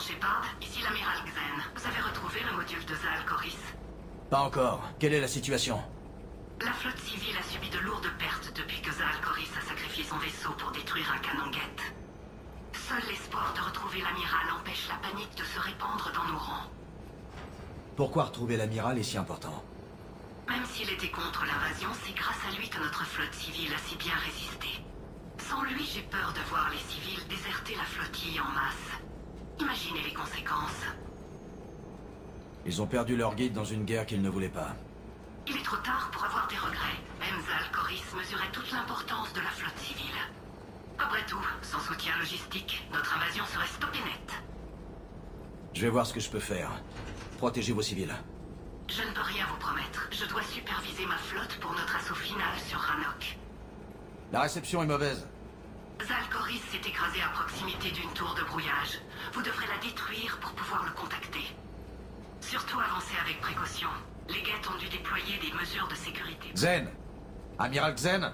Shepard, ici l'amiral Xen. Vous avez retrouvé le module de Zal Koris? Pas encore. Quelle est la situation? La flotte civile a subi de lourdes pertes depuis que Zal Koris a sacrifié son vaisseau pour détruire un canon guette. Seul l'espoir de retrouver l'amiral empêche la panique de se répandre dans nos rangs. Pourquoi retrouver l'amiral est si important? Même s'il était contre l'invasion, c'est grâce à lui que notre flotte civile a si bien résisté. Sans lui, j'ai peur de voir les civils déserter la flottille en masse. Imaginez les conséquences. Ils ont perdu leur guide dans une guerre qu'ils ne voulaient pas. Il est trop tard pour avoir des regrets. Même Zal Koris mesurait toute l'importance de la flotte civile. Après tout, sans soutien logistique, notre invasion serait stoppée net. Je vais voir ce que je peux faire. Protégez vos civils. Je ne peux rien vous promettre. Je dois superviser ma flotte pour notre assaut final sur Rannoch. La réception est mauvaise. Zal Koris s'est écrasé à proximité d'une tour de brouillage. Vous devrez la détruire pour pouvoir le contacter. Surtout avancez avec précaution. Les guettes ont dû déployer des mesures de sécurité. Xen! Amiral Xen!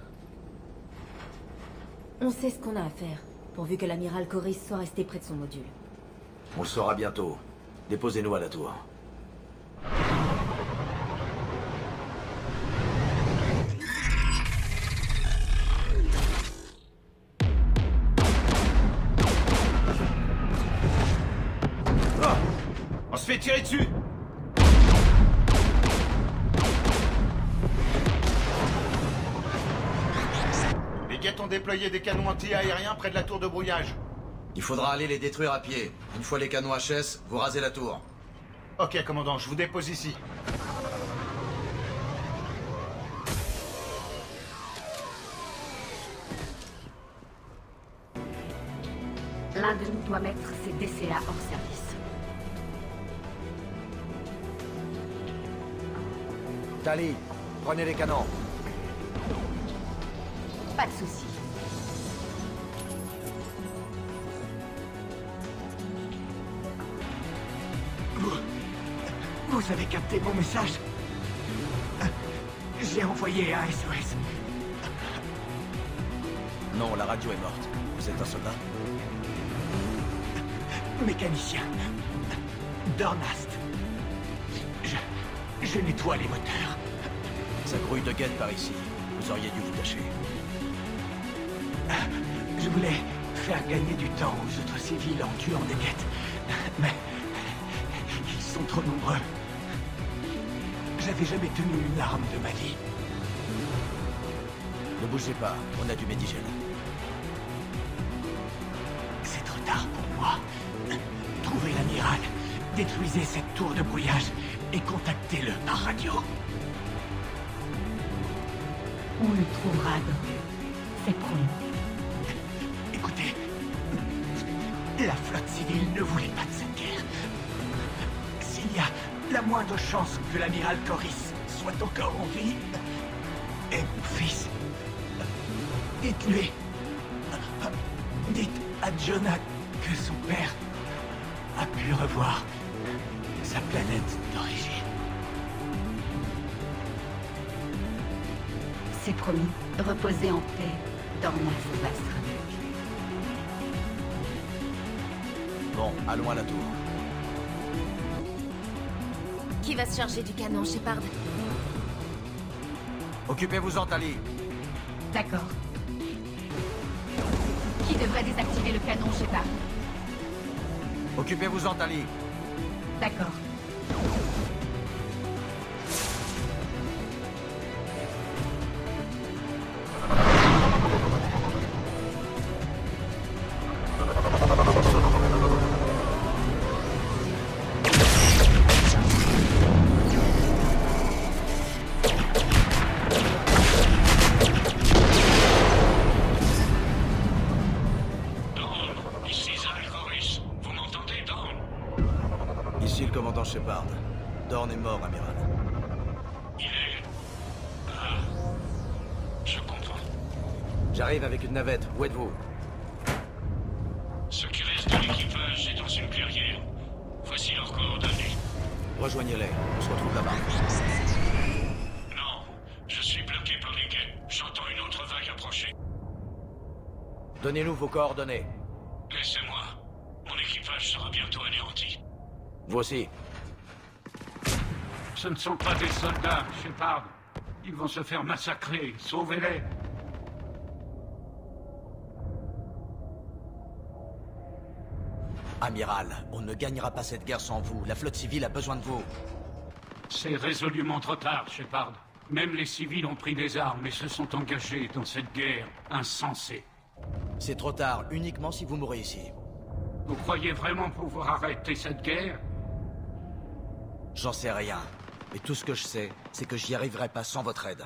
On sait ce qu'on a à faire, pourvu que l'amiral Koris soit resté près de son module. On le saura bientôt. Déposez-nous à la tour. Oh! On se fait tirer dessus! Les guettes ont déployé des canons anti-aériens près de la tour de brouillage. Il faudra aller les détruire à pied. Une fois les canons HS, vous rasez la tour. Ok, commandant, je vous dépose ici. L'un de nous doit mettre ses DCA hors service. Tali, prenez les canons. Pas de souci. Vous avez capté mon message? J'ai envoyé un SOS. Non, la radio est morte. Vous êtes un soldat? Mécanicien. Dornast. Je nettoie les moteurs. Ça grouille de guettes par ici. Vous auriez dû vous cacher. Je voulais faire gagner du temps aux autres civils en tuant des guettes. Mais ils sont trop nombreux. J'avais jamais tenu une arme de ma vie. Ne bougez pas, on a du médigène. C'est trop tard pour moi. Trouvez l'amiral, détruisez cette tour de brouillage et contactez-le par radio. On le trouvera, Doc. C'est promis. Écoutez, la flotte civile ne voulait pas de cette guerre. S'il y a la moindre chance que l'amiral Koris soit encore en vie, et mon fils, dites-lui, dites à Jonah que son père a pu revoir sa planète d'origine. C'est promis. Reposez en paix dans ma vaste. Bon, allons à la tour. Qui va se charger du canon, Shepard? Occupez-vous-en, Tali. D'accord. Qui devrait désactiver le canon, Shepard? Occupez-vous-en, Tali. D'accord. Ici le commandant Shepard. Dorn est mort, amiral. Il est... Ah... Je comprends. J'arrive avec une navette. Où êtes-vous? Ce qui reste de l'équipage est dans une clairière. Voici leurs coordonnées. Rejoignez-les. On se retrouve là-bas. Non, je suis bloqué par les guets. J'entends une autre vague approcher. Donnez-nous vos coordonnées. Laissez-moi. Mon équipage brouillage sera bientôt anéanti. Vous aussi. Ce ne sont pas des soldats, Shepard. Ils vont se faire massacrer. Sauvez-les. Amiral, on ne gagnera pas cette guerre sans vous. La flotte civile a besoin de vous. C'est résolument trop tard, Shepard. Même les civils ont pris des armes et se sont engagés dans cette guerre insensée. C'est trop tard, uniquement si vous mourrez ici. Vous croyez vraiment pouvoir arrêter cette guerre? J'en sais rien. Mais tout ce que je sais, c'est que j'y arriverai pas sans votre aide.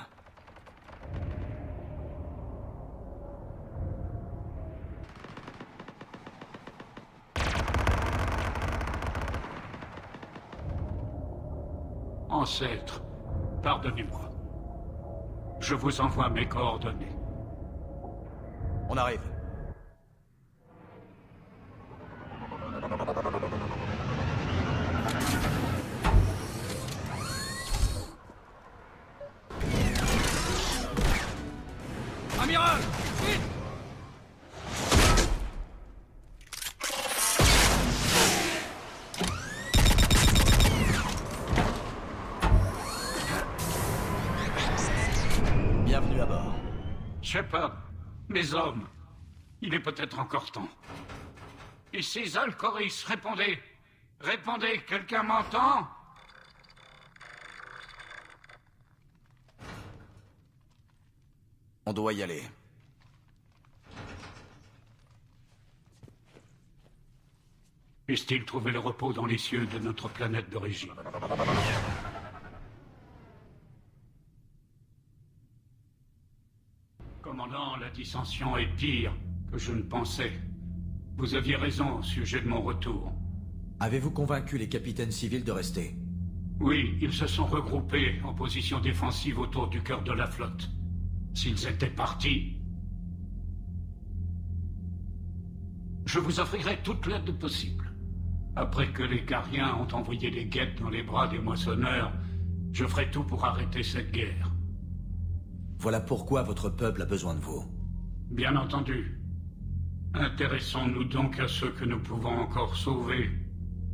Ancêtre, pardonnez-moi. Je vous envoie mes coordonnées. On arrive. Amiral! Vite! Bienvenue à bord. Shepard, mes hommes, il est peut-être encore temps. Ici Zal Koris, répondez. Répondez, quelqu'un m'entend? On doit y aller. Puisse-t-il trouver le repos dans les cieux de notre planète d'origine? Commandant, la dissension est pire que je ne pensais. Vous aviez raison au sujet de mon retour. Avez-vous convaincu les capitaines civils de rester? Oui, ils se sont regroupés en position défensive autour du cœur de la flotte. S'ils étaient partis, je vous offrirais toute l'aide possible. Après que les Cariens ont envoyé des guettes dans les bras des moissonneurs, je ferai tout pour arrêter cette guerre. Voilà pourquoi votre peuple a besoin de vous. Bien entendu. Intéressons-nous donc à ceux que nous pouvons encore sauver.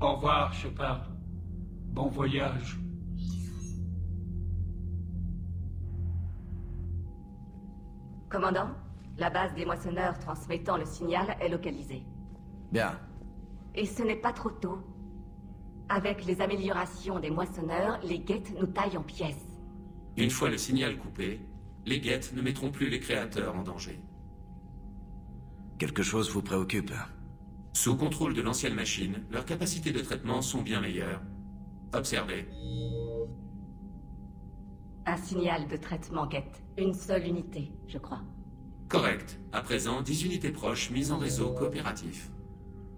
Au revoir, Shepard. Bon voyage. Commandant, la base des moissonneurs transmettant le signal est localisée. Bien. Et ce n'est pas trop tôt. Avec les améliorations des moissonneurs, les guettes nous taillent en pièces. Une fois le signal coupé, les guettes ne mettront plus les créateurs en danger. Quelque chose vous préoccupe? Sous contrôle de l'ancienne machine, leurs capacités de traitement sont bien meilleures. Observez. Un signal de traitement guette. Une seule unité, je crois. Correct. À présent, 10 unités proches mises en réseau coopératif.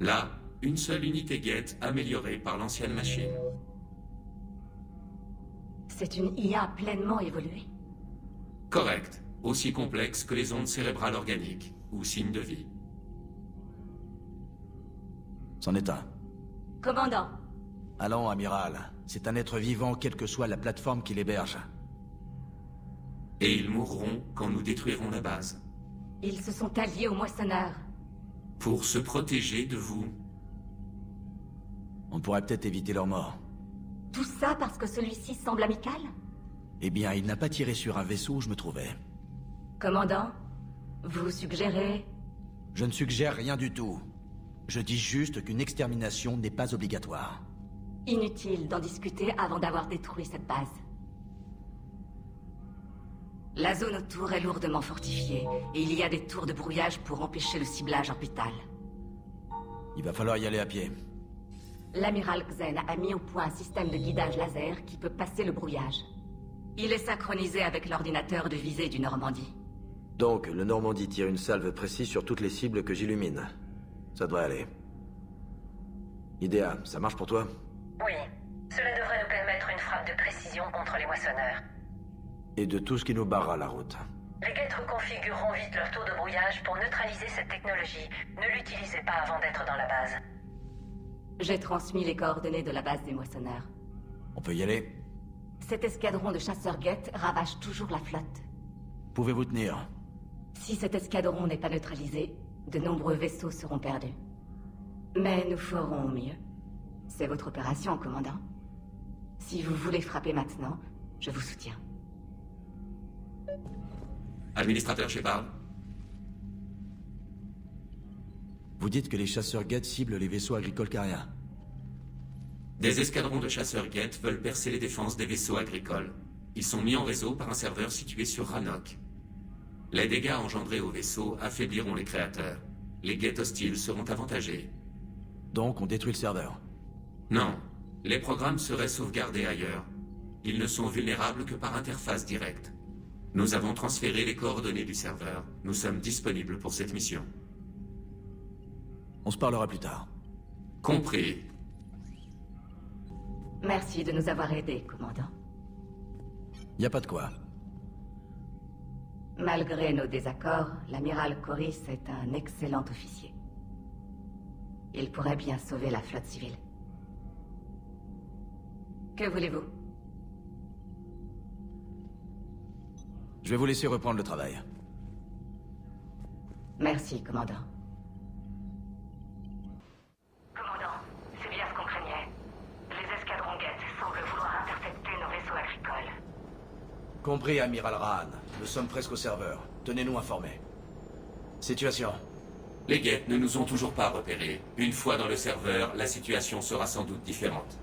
Là, une seule unité guette améliorée par l'ancienne machine. C'est une IA pleinement évoluée. Correct. Aussi complexe que les ondes cérébrales organiques, ou signes de vie. C'en est un. Commandant. Allons, amiral. C'est un être vivant, quelle que soit la plateforme qui l'héberge. Et ils mourront quand nous détruirons la base. Ils se sont alliés aux moissonneurs. Pour se protéger de vous. On pourrait peut-être éviter leur mort. Tout ça parce que celui-ci semble amical? Eh bien, il n'a pas tiré sur un vaisseau où je me trouvais. Commandant, vous suggérez... Je ne suggère rien du tout. Je dis juste qu'une extermination n'est pas obligatoire. Inutile d'en discuter avant d'avoir détruit cette base. La zone autour est lourdement fortifiée, et il y a des tours de brouillage pour empêcher le ciblage orbital. Il va falloir y aller à pied. L'amiral Xen a mis au point un système de guidage laser qui peut passer le brouillage. Il est synchronisé avec l'ordinateur de visée du Normandie. Donc, le Normandie tire une salve précise sur toutes les cibles que j'illumine. Ça devrait aller. Idea, ça marche pour toi? Oui. Cela devrait nous permettre une frappe de précision contre les moissonneurs. Et de tout ce qui nous barrera la route. Les guettes reconfigureront vite leur tour de brouillage pour neutraliser cette technologie. Ne l'utilisez pas avant d'être dans la base. J'ai transmis les coordonnées de la base des moissonneurs. On peut y aller? Cet escadron de chasseurs-guettes ravage toujours la flotte. Pouvez-vous tenir? Si cet escadron n'est pas neutralisé, de nombreux vaisseaux seront perdus. Mais nous ferons mieux. C'est votre opération, commandant. Si vous voulez frapper maintenant, je vous soutiens. Administrateur Shepard, Vous dites que les chasseurs Geth ciblent les vaisseaux agricoles cariens. des escadrons de chasseurs Geth veulent percer les défenses des vaisseaux agricoles. Ils sont mis en réseau par un serveur situé sur Rannoch. Les dégâts engendrés au vaisseau affaibliront les créateurs. Les Geth hostiles seront avantagés. Donc on détruit le serveur. Non, les programmes seraient sauvegardés ailleurs. Ils ne sont vulnérables que par interface directe. Nous avons transféré les coordonnées du serveur. Nous sommes disponibles pour cette mission. On se parlera plus tard. Compris. Merci de nous avoir aidés, commandant. Y a pas de quoi. Malgré nos désaccords, l'amiral Coris est un excellent officier. Il pourrait bien sauver la flotte civile. Que voulez-vous? Je vais vous laisser reprendre le travail. Merci, commandant. Commandant, c'est bien ce qu'on craignait. Les escadrons Geth semblent vouloir intercepter nos vaisseaux agricoles. Compris, Amiral Rahan. Nous sommes presque au serveur. Tenez-nous informés. Situation. Les Geth ne nous ont toujours pas repérés. Une fois dans le serveur, la situation sera sans doute différente.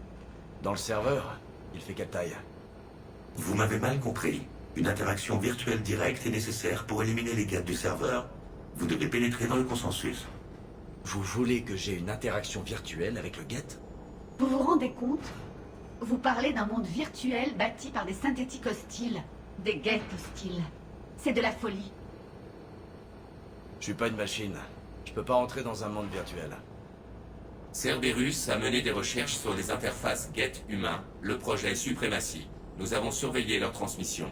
Dans le serveur, il fait quelle taille? Vous m'avez mal compris. Une interaction virtuelle directe est nécessaire pour éliminer les Geth du serveur. Vous devez pénétrer dans le consensus. Vous voulez que j'ai une interaction virtuelle avec le Geth? Vous vous rendez compte? Vous parlez d'un monde virtuel bâti par des synthétiques hostiles. Des Geth hostiles. C'est de la folie. Je suis pas une machine. Je peux pas entrer dans un monde virtuel. Cerberus a mené des recherches sur les interfaces Geth humains, le projet Suprématie. Nous avons surveillé leur transmission.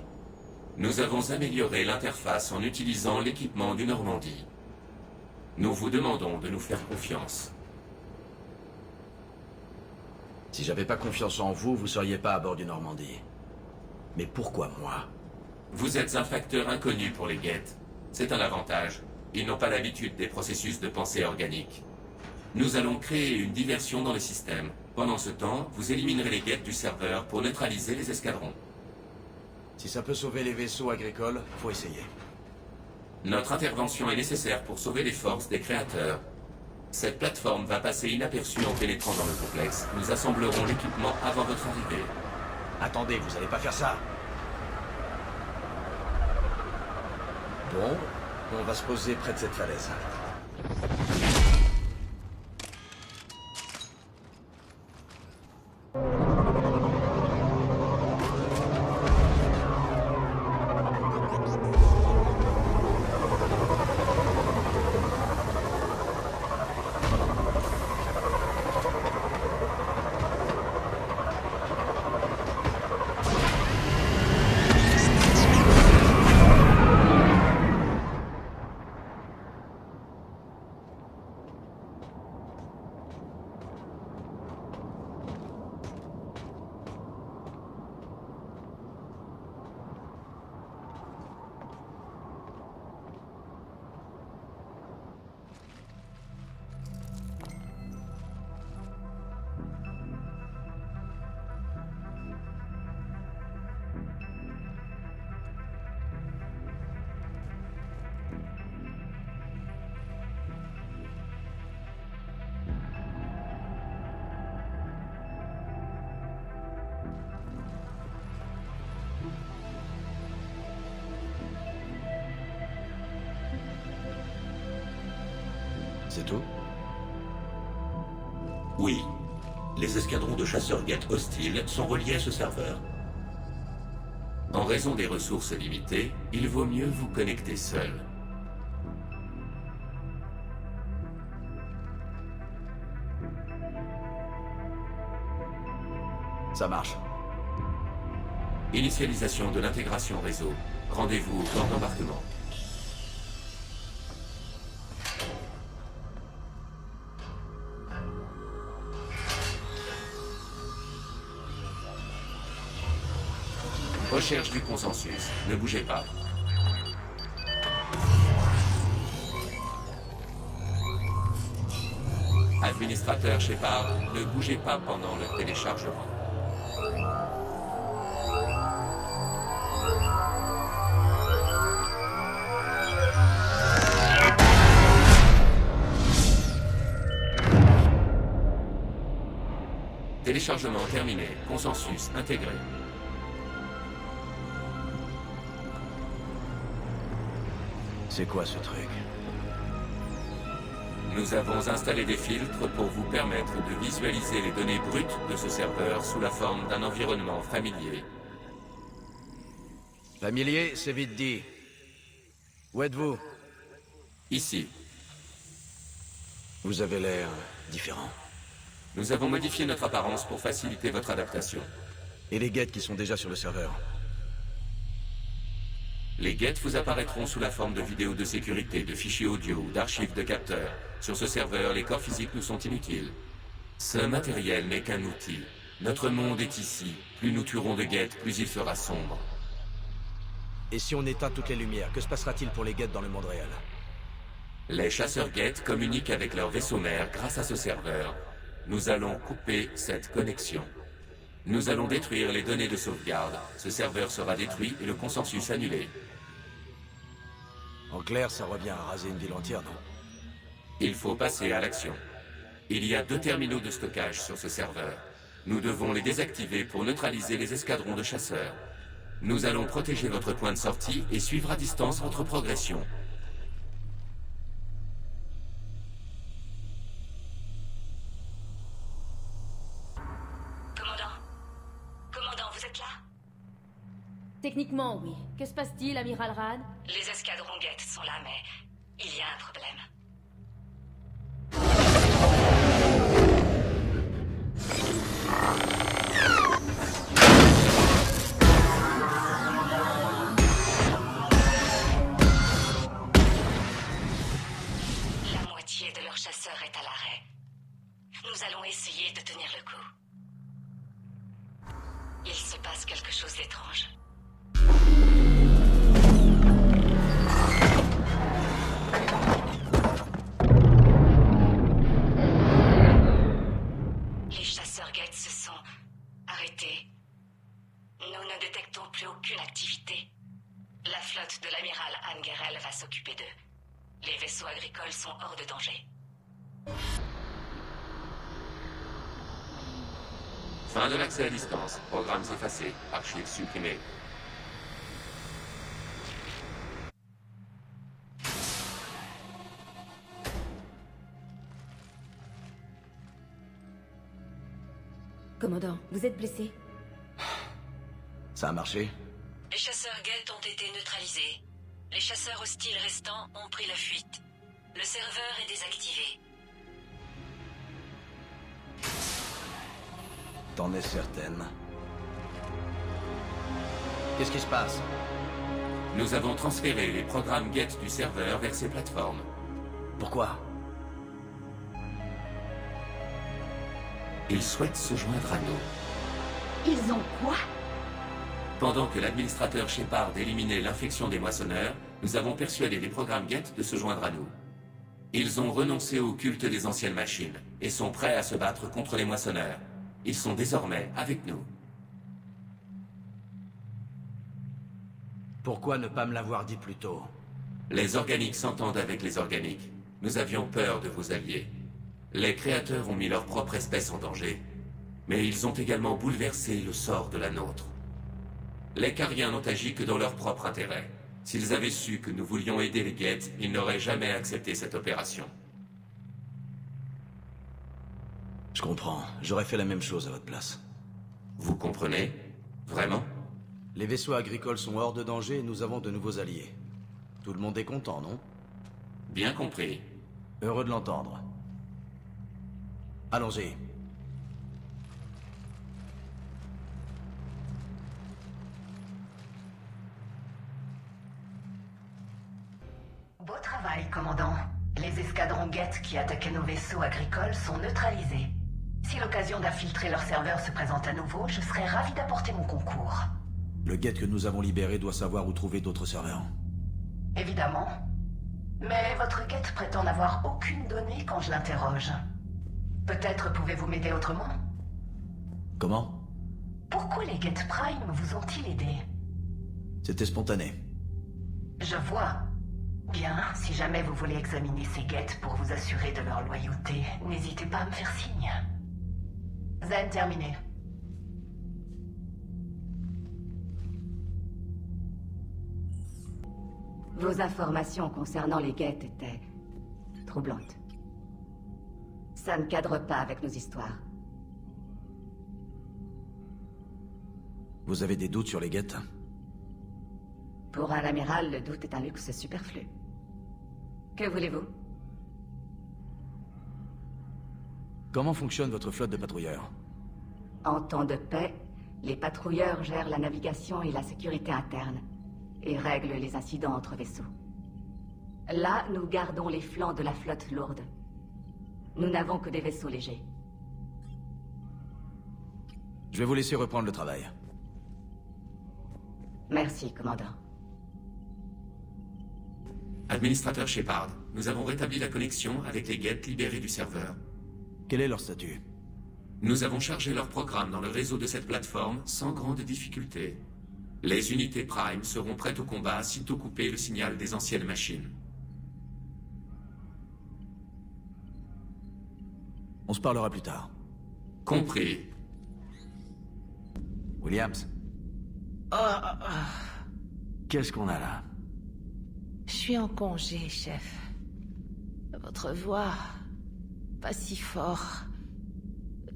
Nous avons amélioré l'interface en utilisant l'équipement du Normandie. Nous vous demandons de nous faire confiance. Si j'avais pas confiance en vous, vous seriez pas à bord du Normandie. Mais pourquoi moi? Vous êtes un facteur inconnu pour les Geth. C'est un avantage. Ils n'ont pas l'habitude des processus de pensée organique. Nous allons créer une diversion dans le système. Pendant ce temps, vous éliminerez les Geth du serveur pour neutraliser les escadrons. Si ça peut sauver les vaisseaux agricoles, faut essayer. Notre intervention est nécessaire pour sauver les forces des créateurs. Cette plateforme va passer inaperçue en pénétrant dans le complexe. Nous assemblerons l'équipement avant votre arrivée. Attendez, vous allez pas faire ça. Bon, on va se poser près de cette falaise. C'est tout? Oui. Les escadrons de chasseurs Geth hostiles sont reliés à ce serveur. En raison des ressources limitées, il vaut mieux vous connecter seul. Ça marche. Initialisation de l'intégration réseau. Rendez-vous au plan d'embarquement. Recherche du consensus. Ne bougez pas. Administrateur Shepard, ne bougez pas pendant le téléchargement. Téléchargement terminé. Consensus intégré. C'est quoi ce truc? Nous avons installé des filtres pour vous permettre de visualiser les données brutes de ce serveur sous la forme d'un environnement familier. Familier, c'est vite dit. Où êtes-vous? Ici. Vous avez l'air différent. Nous avons modifié notre apparence pour faciliter votre adaptation. Et les guettes qui sont déjà sur le serveur? Les guettes vous apparaîtront sous la forme de vidéos de sécurité, de fichiers audio ou d'archives de capteurs. Sur ce serveur, les corps physiques nous sont inutiles. Ce matériel n'est qu'un outil. Notre monde est ici. Plus nous tuerons de guettes, plus il sera sombre. Et si on éteint toutes les lumières, que se passera-t-il pour les guettes dans le monde réel? Les chasseurs guettes communiquent avec leur vaisseau mère grâce à ce serveur. Nous allons couper cette connexion. Nous allons détruire les données de sauvegarde. Ce serveur sera détruit et le consensus annulé. En clair, ça revient à raser une ville entière, non? Il faut passer à l'action. Il y a 2 terminaux de stockage sur ce serveur. Nous devons les désactiver pour neutraliser les escadrons de chasseurs. Nous allons protéger votre point de sortie et suivre à distance votre progression. Commandant, vous êtes là? Techniquement, oui. Que se passe-t-il, Amiral Rad? Les escadrons guettes sont là, mais il y a un problème. La moitié de leurs chasseurs est à l'arrêt. Nous allons essayer de tenir le coup. Il se passe quelque chose d'étrange. Les chasseurs guettes se sont arrêtés. Nous ne détectons plus aucune activité. La flotte de l'amiral Angerel va s'occuper d'eux. Les vaisseaux agricoles sont hors de danger. Fin de l'accès à distance. Programmes effacés. Archives supprimées. Commandant, vous êtes blessé? Ça a marché? Les chasseurs guettes ont été neutralisés. Les chasseurs hostiles restants ont pris la fuite. Le serveur est désactivé. T'en es certaine? Qu'est-ce qui se passe? Nous avons transféré les programmes guettes du serveur vers ces plateformes. Pourquoi? Ils souhaitent se joindre à nous. Ils ont quoi? Pendant que l'administrateur Shepard éliminait l'infection des moissonneurs, nous avons persuadé les programmes guettes de se joindre à nous. Ils ont renoncé au culte des anciennes machines et sont prêts à se battre contre les moissonneurs. Ils sont désormais avec nous. Pourquoi ne pas me l'avoir dit plus tôt? Les organiques s'entendent avec les organiques. Nous avions peur de vos alliés. Les créateurs ont mis leur propre espèce en danger. Mais ils ont également bouleversé le sort de la nôtre. Les Cariens n'ont agi que dans leur propre intérêt. S'ils avaient su que nous voulions aider les guettes, ils n'auraient jamais accepté cette opération. Je comprends. J'aurais fait la même chose à votre place. Vous comprenez? Vraiment? Les vaisseaux agricoles sont hors de danger et nous avons de nouveaux alliés. Tout le monde est content, non? Bien compris. Heureux de l'entendre. Allons-y. Beau travail, commandant. Les escadrons guettes qui attaquaient nos vaisseaux agricoles sont neutralisés. Si l'occasion d'infiltrer leur serveur se présente à nouveau, je serai ravi d'apporter mon concours. Le guette que nous avons libéré doit savoir où trouver d'autres serveurs. Évidemment. Mais votre guette prétend n'avoir aucune donnée quand je l'interroge. Peut-être pouvez-vous m'aider autrement? Comment? Pourquoi les Geth Prime vous ont-ils aidé? C'était spontané. Je vois. Bien, si jamais vous voulez examiner ces Geth pour vous assurer de leur loyauté, n'hésitez pas à me faire signe. Zen terminé. Vos informations concernant les Geth étaient troublantes. Ça ne cadre pas avec nos histoires. Vous avez des doutes sur les Geth? Pour un amiral, le doute est un luxe superflu. Que voulez-vous? Comment fonctionne votre flotte de patrouilleurs? En temps de paix, les patrouilleurs gèrent la navigation et la sécurité interne, et règlent les incidents entre vaisseaux. Là, nous gardons les flancs de la flotte lourde. Nous n'avons que des vaisseaux légers. Je vais vous laisser reprendre le travail. Merci, commandant. Administrateur Shepard, nous avons rétabli la connexion avec les Geth libérés du serveur. Quel est leur statut? Nous avons chargé leur programme dans le réseau de cette plateforme sans grande difficulté. Les unités Prime seront prêtes au combat sitôt coupé le signal des anciennes machines. On se parlera plus tard. Compris. Williams? Qu'est-ce qu'on a là? Je suis en congé, chef. Votre voix... pas si fort.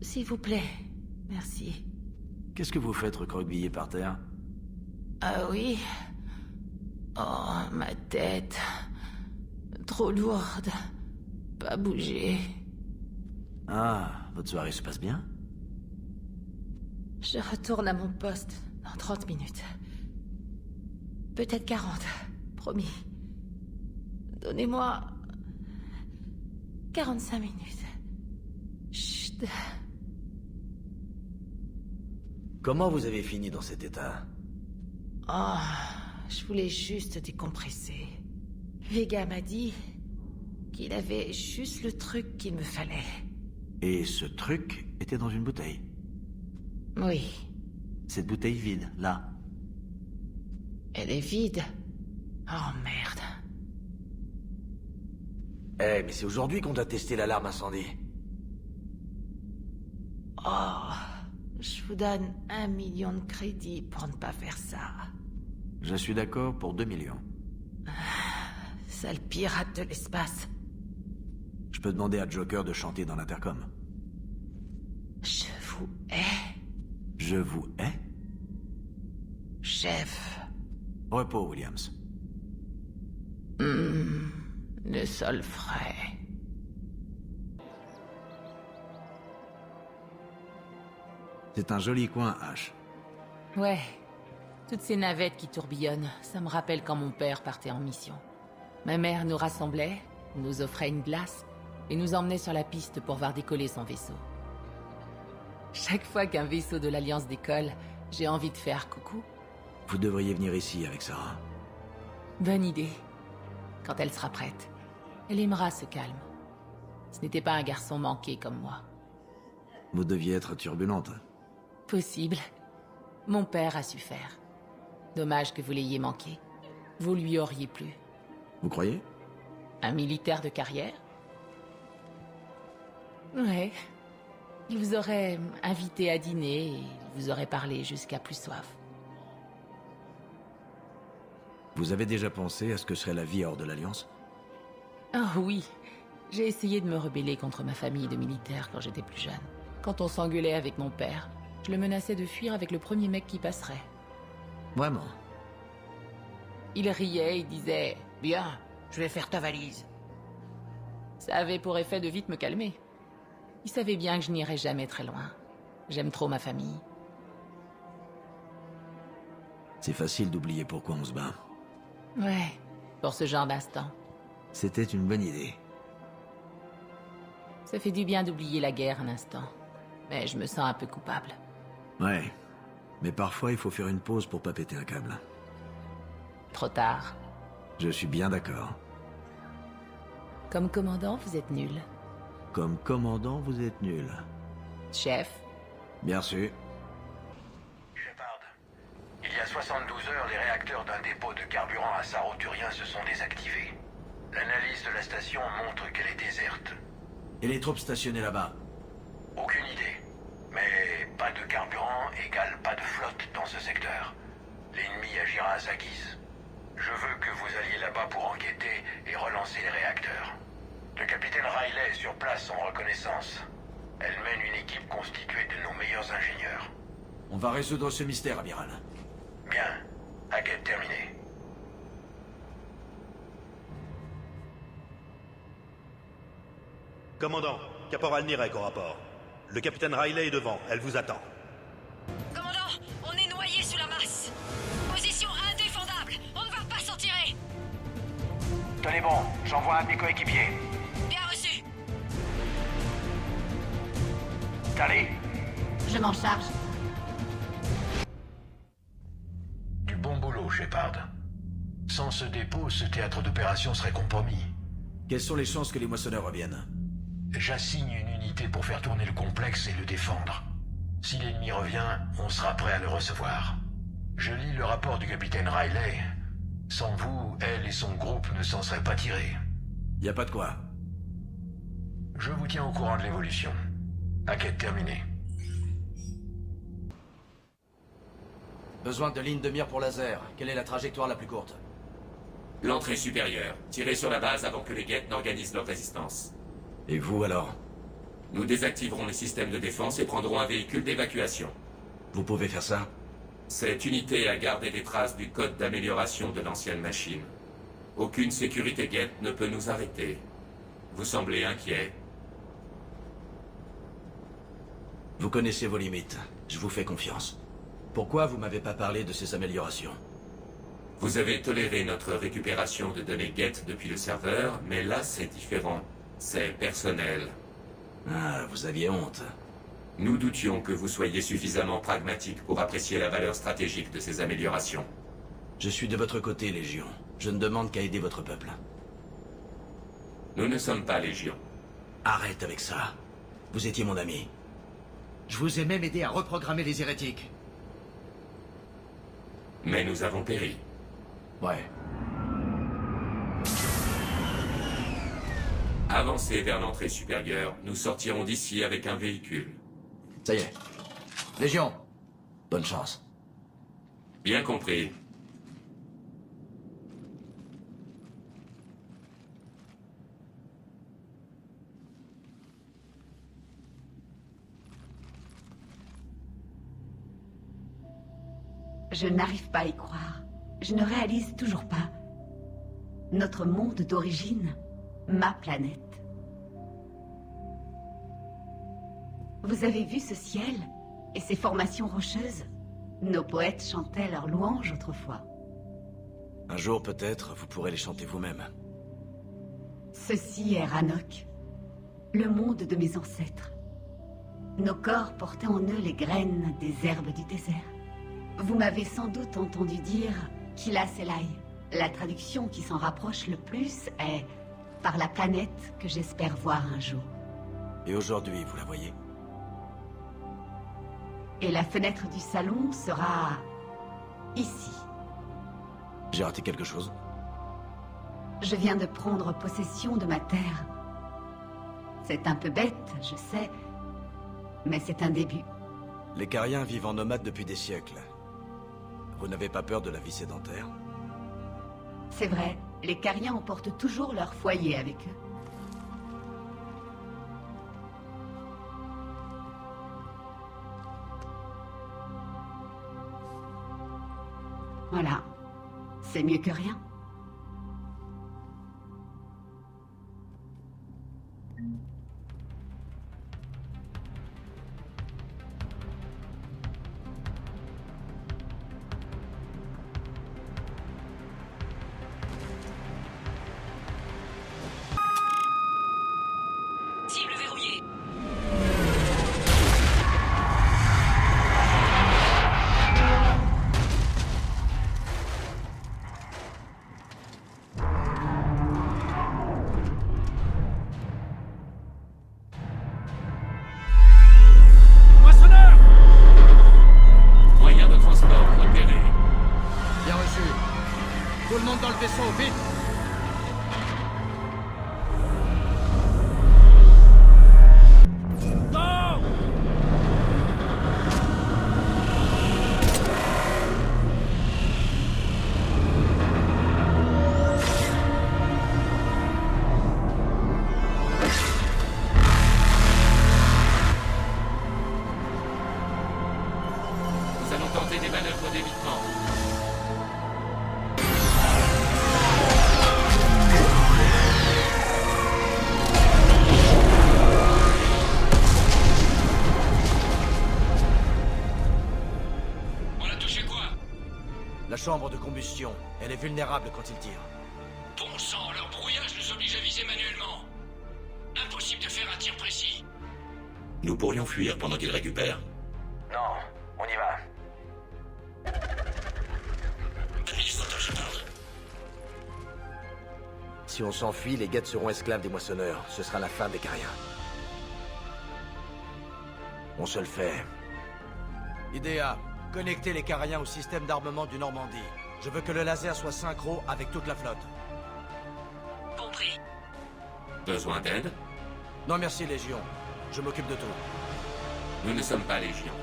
S'il vous plaît, merci. Qu'est-ce que vous faites recroquevillé par terre? Ah oui? Oh, ma tête... trop lourde. Pas bouger. Ah, votre soirée se passe bien? Je retourne à mon poste dans 30 minutes. Peut-être 40, promis. Donnez-moi... 45 minutes. Chut. Comment vous avez fini dans cet état? Oh, je voulais juste décompresser. Vega m'a dit qu'il avait juste le truc qu'il me fallait. Et ce truc était dans une bouteille? Oui. Cette bouteille vide, là? Elle est vide. Oh merde. Eh, mais c'est aujourd'hui qu'on doit tester l'alarme incendie. Oh, je vous donne 1 million de crédits pour ne pas faire ça. Je suis d'accord pour 2 millions. Sale pirate de l'espace. Je peux demander à Joker de chanter dans l'intercom. Je vous hais. Je vous hais? Chef. Repos, Williams. Le sol frais. C'est un joli coin, H. Ouais. Toutes ces navettes qui tourbillonnent, ça me rappelle quand mon père partait en mission. Ma mère nous rassemblait, nous offrait une glace et nous emmenait sur la piste pour voir décoller son vaisseau. Chaque fois qu'un vaisseau de l'Alliance décolle, j'ai envie de faire coucou. Vous devriez venir ici avec Sarah. Bonne idée. Quand elle sera prête. Elle aimera ce calme. Ce n'était pas un garçon manqué comme moi. Vous deviez être turbulente. Possible. Mon père a su faire. Dommage que vous l'ayez manqué. Vous lui auriez plu. Vous croyez? Un militaire de carrière? Ouais. Il vous aurait invité à dîner et il vous aurait parlé jusqu'à plus soif. Vous avez déjà pensé à ce que serait la vie hors de l'Alliance? Oh oui. J'ai essayé de me rebeller contre ma famille de militaires quand j'étais plus jeune. Quand on s'engueulait avec mon père, je le menaçais de fuir avec le premier mec qui passerait. Vraiment? Il riait et disait « Bien, je vais faire ta valise ». Ça avait pour effet de vite me calmer. Il savait bien que je n'irais jamais très loin. J'aime trop ma famille. C'est facile d'oublier pourquoi on se bat. Ouais, pour ce genre d'instant. C'était une bonne idée. Ça fait du bien d'oublier la guerre un instant. Mais je me sens un peu coupable. Ouais. Mais parfois, il faut faire une pause pour pas péter un câble. Trop tard. Je suis bien d'accord. Comme commandant, vous êtes nul. Comme commandant, vous êtes nul. Chef. Bien sûr. Shepard, il y a 72 heures, les réacteurs d'un dépôt de carburant à Saroturien se sont désactivés. L'analyse de la station montre qu'elle est déserte. Et les troupes stationnées là-bas? Aucune idée. Mais pas de carburant égale pas de flotte dans ce secteur. L'ennemi agira à sa guise. Je veux que vous alliez là-bas pour enquêter et relancer les réacteurs. Le capitaine Riley est sur place en reconnaissance. Elle mène une équipe constituée de nos meilleurs ingénieurs. On va résoudre ce mystère, amiral. Bien. Enquête terminée. Commandant, Caporal Nirek au rapport. Le capitaine Riley est devant, elle vous attend. Commandant, on est noyé sous la masse. Position indéfendable, on ne va pas s'en tirer. Tenez bon, j'envoie un de mes coéquipiers. Bien reçu. Allez. Je m'en charge. Du bon boulot, Shepard. Sans ce dépôt, ce théâtre d'opération serait compromis. Quelles sont les chances que les moissonneurs reviennent? J'assigne une unité pour faire tourner le complexe et le défendre. Si l'ennemi revient, on sera prêt à le recevoir. Je lis le rapport du capitaine Riley. Sans vous, elle et son groupe ne s'en seraient pas tirés. Y a pas de quoi. Je vous tiens au courant de l'évolution. Enquête terminée. Besoin de ligne de mire pour laser. Quelle est la trajectoire la plus courte? L'entrée supérieure. Tirez sur la base avant que les Geth n'organisent leur résistance. Et vous alors? Nous désactiverons les systèmes de défense et prendrons un véhicule d'évacuation. Vous pouvez faire ça? Cette unité a gardé des traces du code d'amélioration de l'ancienne machine. Aucune sécurité Geth ne peut nous arrêter. Vous semblez inquiet. Vous connaissez vos limites. Je vous fais confiance. Pourquoi vous m'avez pas parlé de ces améliorations? Vous avez toléré notre récupération de données Geth depuis le serveur, mais là c'est différent. C'est personnel. Ah, vous aviez honte. Nous doutions que vous soyez suffisamment pragmatique pour apprécier la valeur stratégique de ces améliorations. Je suis de votre côté, Légion. Je ne demande qu'à aider votre peuple. Nous ne sommes pas Légion. Arrête avec ça. Vous étiez mon ami. Je vous ai même aidé à reprogrammer les hérétiques. Mais nous avons péri. Ouais. Avancez vers l'entrée supérieure. Nous sortirons d'ici avec un véhicule. Ça y est. Légion, bonne chance. Bien compris. Je n'arrive pas à y croire. Je ne réalise toujours pas. Notre monde d'origine, ma planète. Vous avez vu ce ciel et ces formations rocheuses? Nos poètes chantaient leurs louanges autrefois. Un jour, peut-être, vous pourrez les chanter vous-même. Ceci est Rannoch, le monde de mes ancêtres. Nos corps portaient en eux les graines des herbes du désert. Vous m'avez sans doute entendu dire Kila Selai. La traduction qui s'en rapproche le plus est « par la planète que j'espère voir un jour ». Et aujourd'hui, vous la voyez? Et la fenêtre du salon sera ici. J'ai raté quelque chose? Je viens de prendre possession de ma terre. C'est un peu bête, je sais, mais c'est un début. Les Cariens vivent en nomade depuis des siècles. Vous n'avez pas peur de la vie sédentaire? C'est vrai, les Cariens emportent toujours leur foyer avec eux. Voilà, c'est mieux que rien. Cible verrouillée. dessus. Tout le monde dans le vaisseau, vite! Non! Nous allons tenter des manœuvres d'évitement. On a touché quoi? La chambre de combustion. Elle est vulnérable quand il tire. Bon sang, leur brouillage nous oblige à viser manuellement. Impossible de faire un tir précis. Nous pourrions fuir pendant qu'il récupère. Non, on y va. Administrateur Shepard. Si on s'enfuit, les Geth seront esclaves des moissonneurs. Ce sera la fin des Cariens. On se le fait. Idea, connectez les Cariens au système d'armement du Normandie. Je veux que le laser soit synchro avec toute la flotte. Compris. Besoin d'aide? Non merci, Légion. Je m'occupe de tout. Nous ne sommes pas Légion.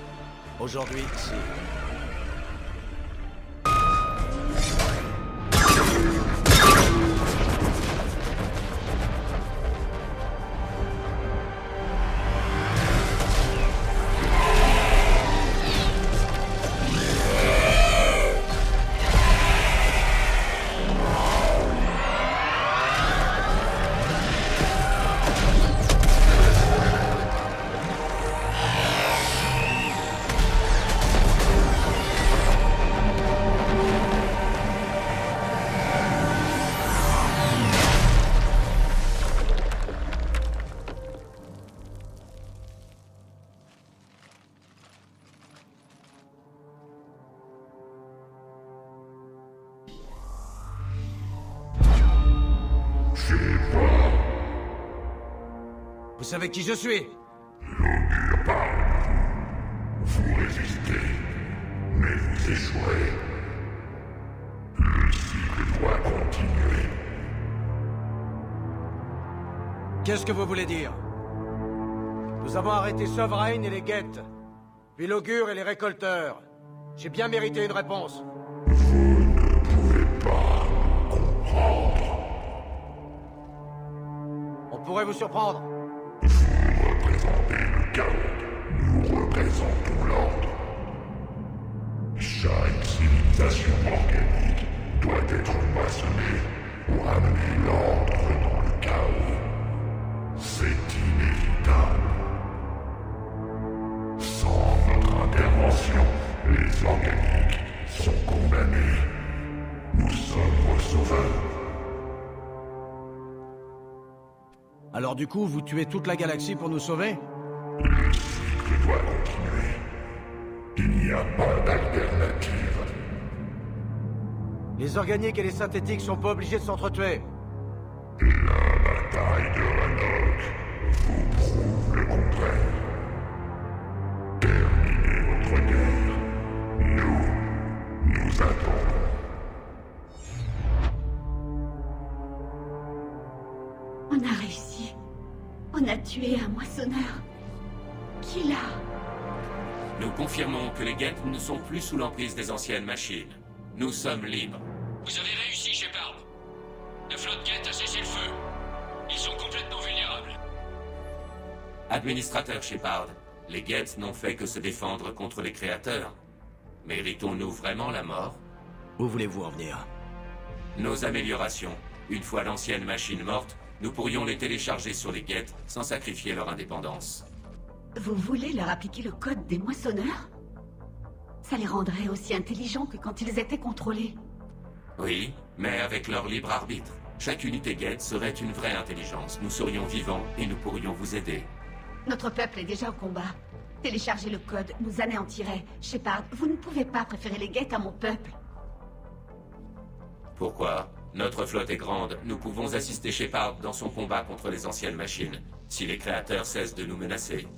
Aujourd'hui, si. Vous savez qui je suis? Vous résistez, mais vous échouerez. Le cycle doit continuer. Qu'est-ce que vous voulez dire? Nous avons arrêté Sovereign et les Geth, puis l'Augure et les Récolteurs. J'ai bien mérité une réponse. On pourrait vous surprendre. Vous représentez le chaos. Nous représentons l'ordre. Chaque civilisation organique doit être moissonnée pour amener l'ordre dans le chaos. C'est inévitable. Sans notre intervention, les organiques sont condamnés. Nous sommes vos sauveurs. Alors du coup, vous tuez toute la galaxie pour nous sauver? Le cycle doit continuer. Il n'y a pas d'alternative. Les organiques et les synthétiques sont pas obligés de s'entretuer. La bataille de Rannoch vous prouve le contraire. Terminez votre guerre. Nous attendons. On a réussi. On a tué un moissonneur. Qui l'a? Nous confirmons que les Geth ne sont plus sous l'emprise des anciennes machines. Nous sommes libres. Vous avez réussi, Shepard. La flotte Geth a cessé le feu. Ils sont complètement vulnérables. Administrateur Shepard, les Geth n'ont fait que se défendre contre les créateurs. Méritons-nous vraiment la mort? Où voulez-vous en venir? Nos améliorations, une fois l'ancienne machine morte, nous pourrions les télécharger sur les Geth sans sacrifier leur indépendance. Vous voulez leur appliquer le code des moissonneurs? Ça les rendrait aussi intelligents que quand ils étaient contrôlés. Oui, mais avec leur libre arbitre. Chaque unité Geth serait une vraie intelligence. Nous serions vivants et nous pourrions vous aider. Notre peuple est déjà au combat. Télécharger le code nous anéantirait. Shepard, vous ne pouvez pas préférer les Geth à mon peuple. Pourquoi? Notre flotte est grande, nous pouvons assister Shepard dans son combat contre les anciennes machines, si les créateurs cessent de nous menacer.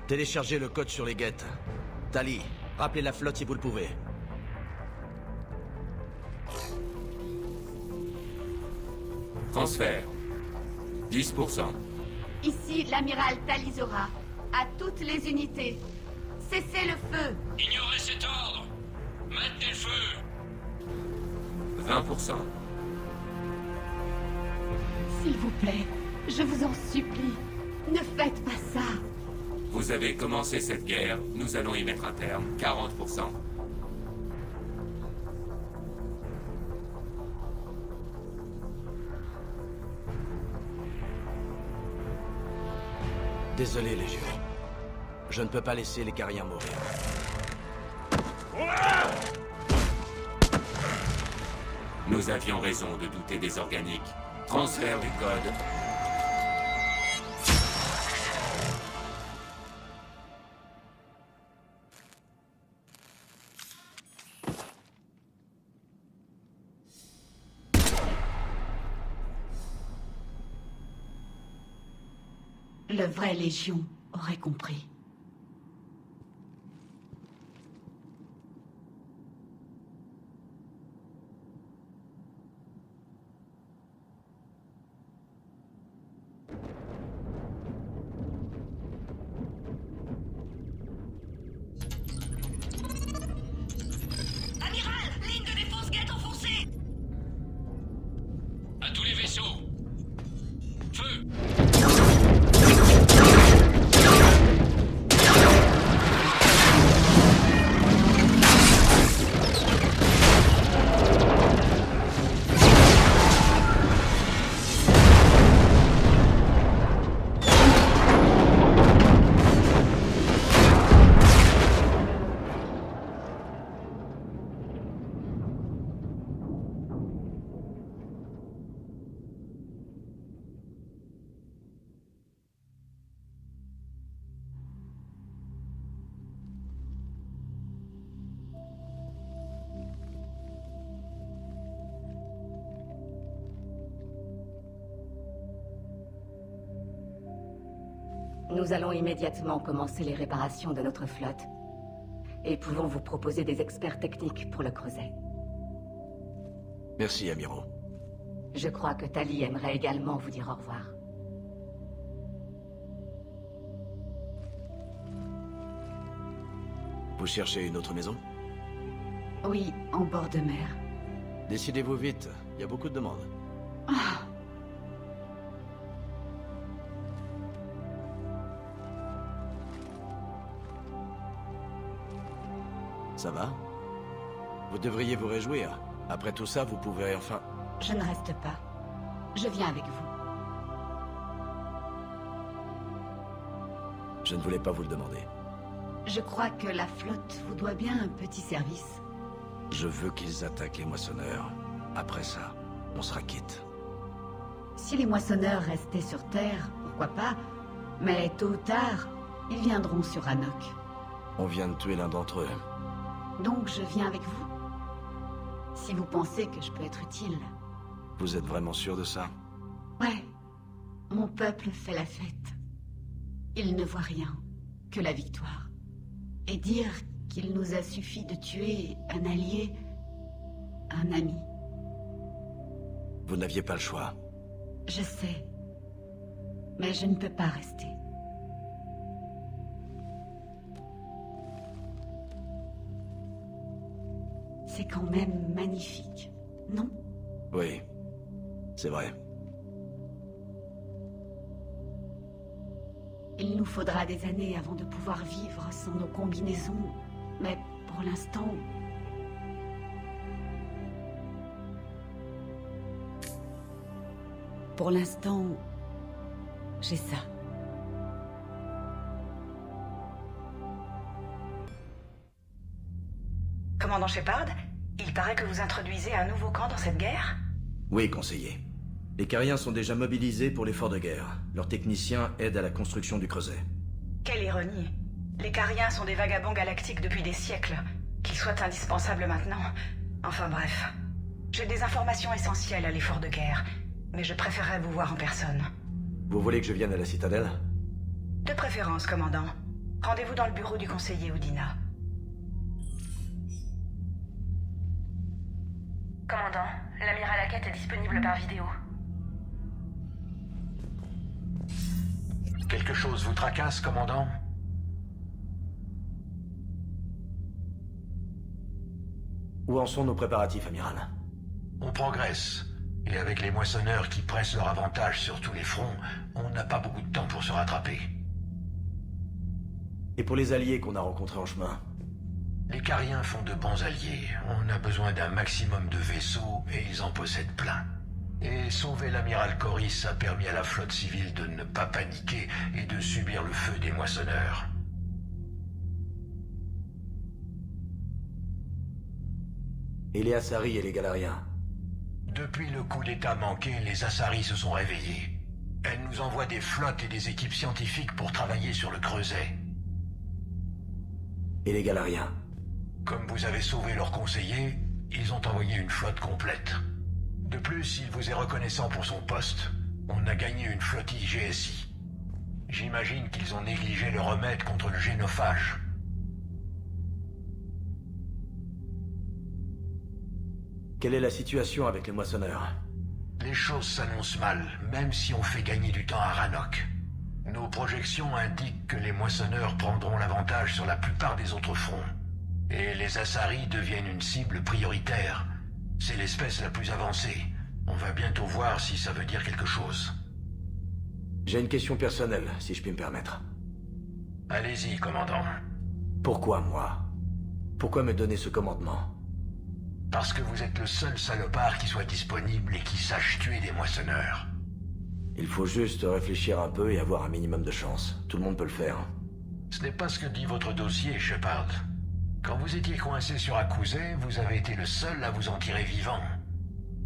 Téléchargez le code sur les guettes. Tali, rappelez la flotte si vous le pouvez. Transfert. 10%. Ici l'amiral Talizora. À toutes les unités. Cessez le feu. Ignorez cet ordre. Maintenez le feu. 20%. S'il vous plaît, je vous en supplie, ne faites pas ça. Vous avez commencé cette guerre, nous allons y mettre un terme. 40%. Désolé, Légion. Je ne peux pas laisser les Cariens mourir. Nous avions raison de douter des organiques. Transfert du code. Le vrai Légion aurait compris. Amiral, ligne de défense Geth enfoncée. À tous les vaisseaux. Feu. Nous allons immédiatement commencer les réparations de notre flotte. Et pouvons vous proposer des experts techniques pour le creuset. Merci, Amiro. Je crois que Tali aimerait également vous dire au revoir. Vous cherchez une autre maison? Oui, en bord de mer. Décidez-vous vite, il y a beaucoup de demandes. Ah. Ça va? Vous devriez vous réjouir. Après tout ça, vous pouvez enfin... Je ne reste pas. Je viens avec vous. Je ne voulais pas vous le demander. Je crois que la flotte vous doit bien un petit service. Je veux qu'ils attaquent les moissonneurs. Après ça, on sera quitte. Si les moissonneurs restaient sur Terre, pourquoi pas? Mais tôt ou tard, ils viendront sur Anok. On vient de tuer l'un d'entre eux. Donc je viens avec vous. Si vous pensez que je peux être utile. Vous êtes vraiment sûr de ça? Ouais. Mon peuple fait la fête. Il ne voit rien, que la victoire. Et dire qu'il nous a suffi de tuer un allié, un ami. Vous n'aviez pas le choix. Je sais. Mais je ne peux pas rester. C'est quand même magnifique, non? Oui, c'est vrai. Il nous faudra des années avant de pouvoir vivre sans nos combinaisons, mais pour l'instant... Pour l'instant, j'ai ça. Commandant Shepard, il paraît que vous introduisez un nouveau camp dans cette guerre? Oui, conseiller. Les Cariens sont déjà mobilisés pour l'effort de guerre. Leurs techniciens aident à la construction du creuset. Quelle ironie. Les Cariens sont des vagabonds galactiques depuis des siècles. Qu'ils soient indispensables maintenant. Enfin bref. J'ai des informations essentielles à l'effort de guerre, mais je préférerais vous voir en personne. Vous voulez que je vienne à la citadelle? De préférence, commandant. Rendez-vous dans le bureau du conseiller Udina. Commandant, l'amiral Hackett est disponible par vidéo. Quelque chose vous tracasse, commandant? Où en sont nos préparatifs, amiral? On progresse. Et avec les moissonneurs qui pressent leur avantage sur tous les fronts, on n'a pas beaucoup de temps pour se rattraper. Et pour les alliés qu'on a rencontrés en chemin? Les Cariens font de bons alliés. On a besoin d'un maximum de vaisseaux et ils en possèdent plein. Et sauver l'amiral Coris a permis à la flotte civile de ne pas paniquer et de subir le feu des moissonneurs. Et les Asari et les Galariens? Depuis le coup d'état manqué, les Asari se sont réveillés. Elles nous envoient des flottes et des équipes scientifiques pour travailler sur le creuset. Et les Galariens? Comme vous avez sauvé leur conseiller, ils ont envoyé une flotte complète. De plus, il vous est reconnaissant pour son poste. On a gagné une flottille GSI. J'imagine qu'ils ont négligé le remède contre le génophage. Quelle est la situation avec les moissonneurs? Les choses s'annoncent mal, même si on fait gagner du temps à Rannoch. Nos projections indiquent que les moissonneurs prendront l'avantage sur la plupart des autres fronts. Et les Asari deviennent une cible prioritaire. C'est l'espèce la plus avancée. On va bientôt voir si ça veut dire quelque chose. J'ai une question personnelle, si je puis me permettre. Allez-y, commandant. Pourquoi moi? Pourquoi me donner ce commandement? Parce que vous êtes le seul salopard qui soit disponible et qui sache tuer des moissonneurs. Il faut juste réfléchir un peu et avoir un minimum de chance. Tout le monde peut le faire. Ce n'est pas ce que dit votre dossier, Shepard. Quand vous étiez coincé sur Akuzet, vous avez été le seul à vous en tirer vivant.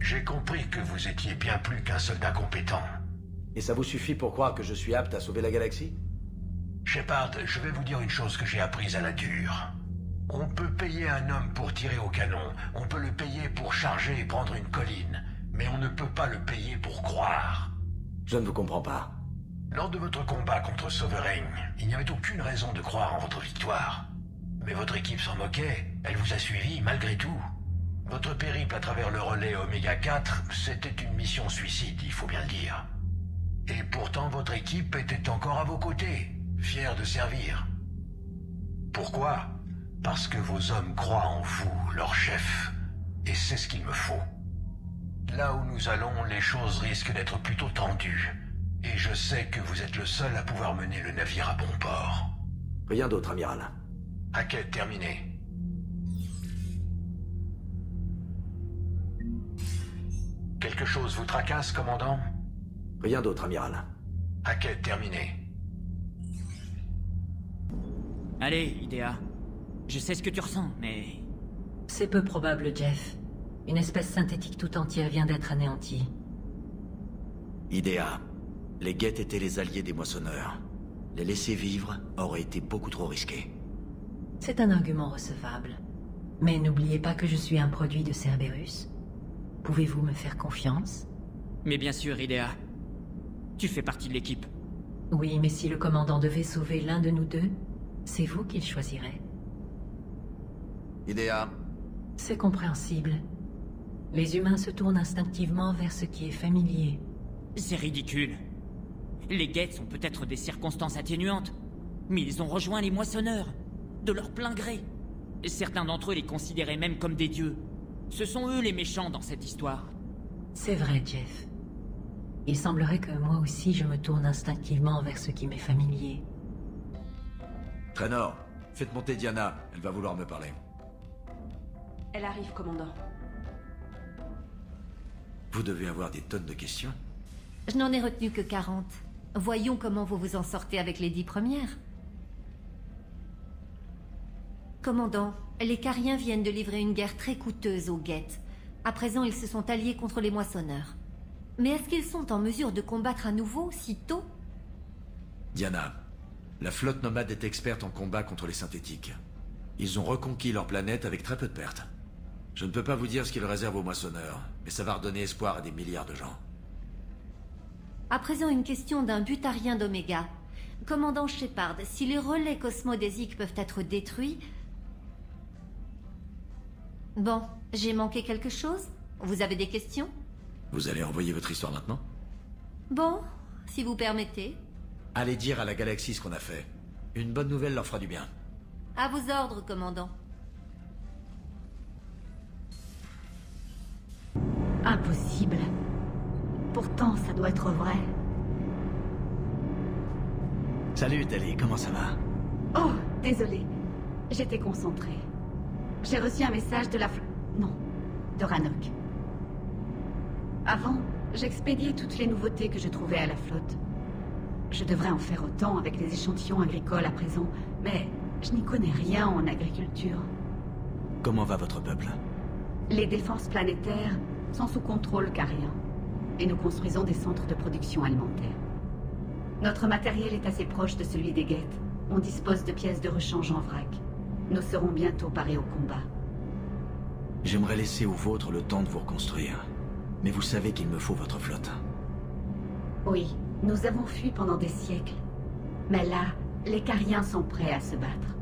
J'ai compris que vous étiez bien plus qu'un soldat compétent. Et ça vous suffit pour croire que je suis apte à sauver la galaxie? Shepard, je vais vous dire une chose que j'ai apprise à la dure. On peut payer un homme pour tirer au canon, on peut le payer pour charger et prendre une colline, mais on ne peut pas le payer pour croire. Je ne vous comprends pas. Lors de votre combat contre Sovereign, il n'y avait aucune raison de croire en votre victoire. Mais votre équipe s'en moquait, elle vous a suivi malgré tout. Votre périple à travers le relais Oméga 4, c'était une mission suicide, il faut bien le dire. Et pourtant votre équipe était encore à vos côtés, fière de servir. Pourquoi ? Parce que vos hommes croient en vous, leur chef. Et c'est ce qu'il me faut. Là où nous allons, les choses risquent d'être plutôt tendues. Et je sais que vous êtes le seul à pouvoir mener le navire à bon port. Rien d'autre, amiral. Enquête terminée. Quelque chose vous tracasse, commandant? Rien d'autre, amiral. Enquête terminée. Allez, Idea. Je sais ce que tu ressens, mais... C'est peu probable, Jeff. Une espèce synthétique tout entière vient d'être anéantie. Idea. Les Geth étaient les alliés des moissonneurs. Les laisser vivre aurait été beaucoup trop risqué. C'est un argument recevable. Mais n'oubliez pas que je suis un produit de Cerberus. Pouvez-vous me faire confiance? Mais bien sûr, Idea. Tu fais partie de l'équipe. Oui, mais si le commandant devait sauver l'un de nous deux, c'est vous qu'il choisirait. Idea. C'est compréhensible. Les humains se tournent instinctivement vers ce qui est familier. C'est ridicule. Les Geth sont peut-être des circonstances atténuantes, mais ils ont rejoint les moissonneurs, de leur plein gré. Certains d'entre eux les considéraient même comme des dieux. Ce sont eux les méchants dans cette histoire. C'est vrai, Jeff. Il semblerait que moi aussi je me tourne instinctivement vers ce qui m'est familier. Traynor, faites monter Diana, elle va vouloir me parler. Elle arrive, commandant. Vous devez avoir des tonnes de questions. Je n'en ai retenu que 40. Voyons comment vous vous en sortez avec les 10 premières. Commandant, les Cariens viennent de livrer une guerre très coûteuse aux Geth. À présent, ils se sont alliés contre les moissonneurs. Mais est-ce qu'ils sont en mesure de combattre à nouveau, si tôt? Diana, la flotte nomade est experte en combat contre les synthétiques. Ils ont reconquis leur planète avec très peu de pertes. Je ne peux pas vous dire ce qu'ils réservent aux moissonneurs, mais ça va redonner espoir à des milliards de gens. À présent, une question d'un butarien d'Oméga. Commandant Shepard, si les relais cosmodésiques peuvent être détruits... Bon, j'ai manqué quelque chose? Vous avez des questions? Vous allez envoyer votre histoire maintenant? Bon, si vous permettez. Allez dire à la galaxie ce qu'on a fait. Une bonne nouvelle leur fera du bien. À vos ordres, commandant. Impossible. Pourtant, ça doit être vrai. Salut, Tali, comment ça va? Oh, désolé. J'étais concentrée. J'ai reçu un message de la Non, de Rannoch. Avant, j'expédiais toutes les nouveautés que je trouvais à la flotte. Je devrais en faire autant avec les échantillons agricoles à présent, mais je n'y connais rien en agriculture. Comment va votre peuple? Les défenses planétaires sont sous contrôle carien, et nous construisons des centres de production alimentaire. Notre matériel est assez proche de celui des Geth. On dispose de pièces de rechange en vrac. Nous serons bientôt parés au combat. J'aimerais laisser aux vôtres le temps de vous reconstruire. Mais vous savez qu'il me faut votre flotte. Oui, nous avons fui pendant des siècles. Mais là, les Cariens sont prêts à se battre.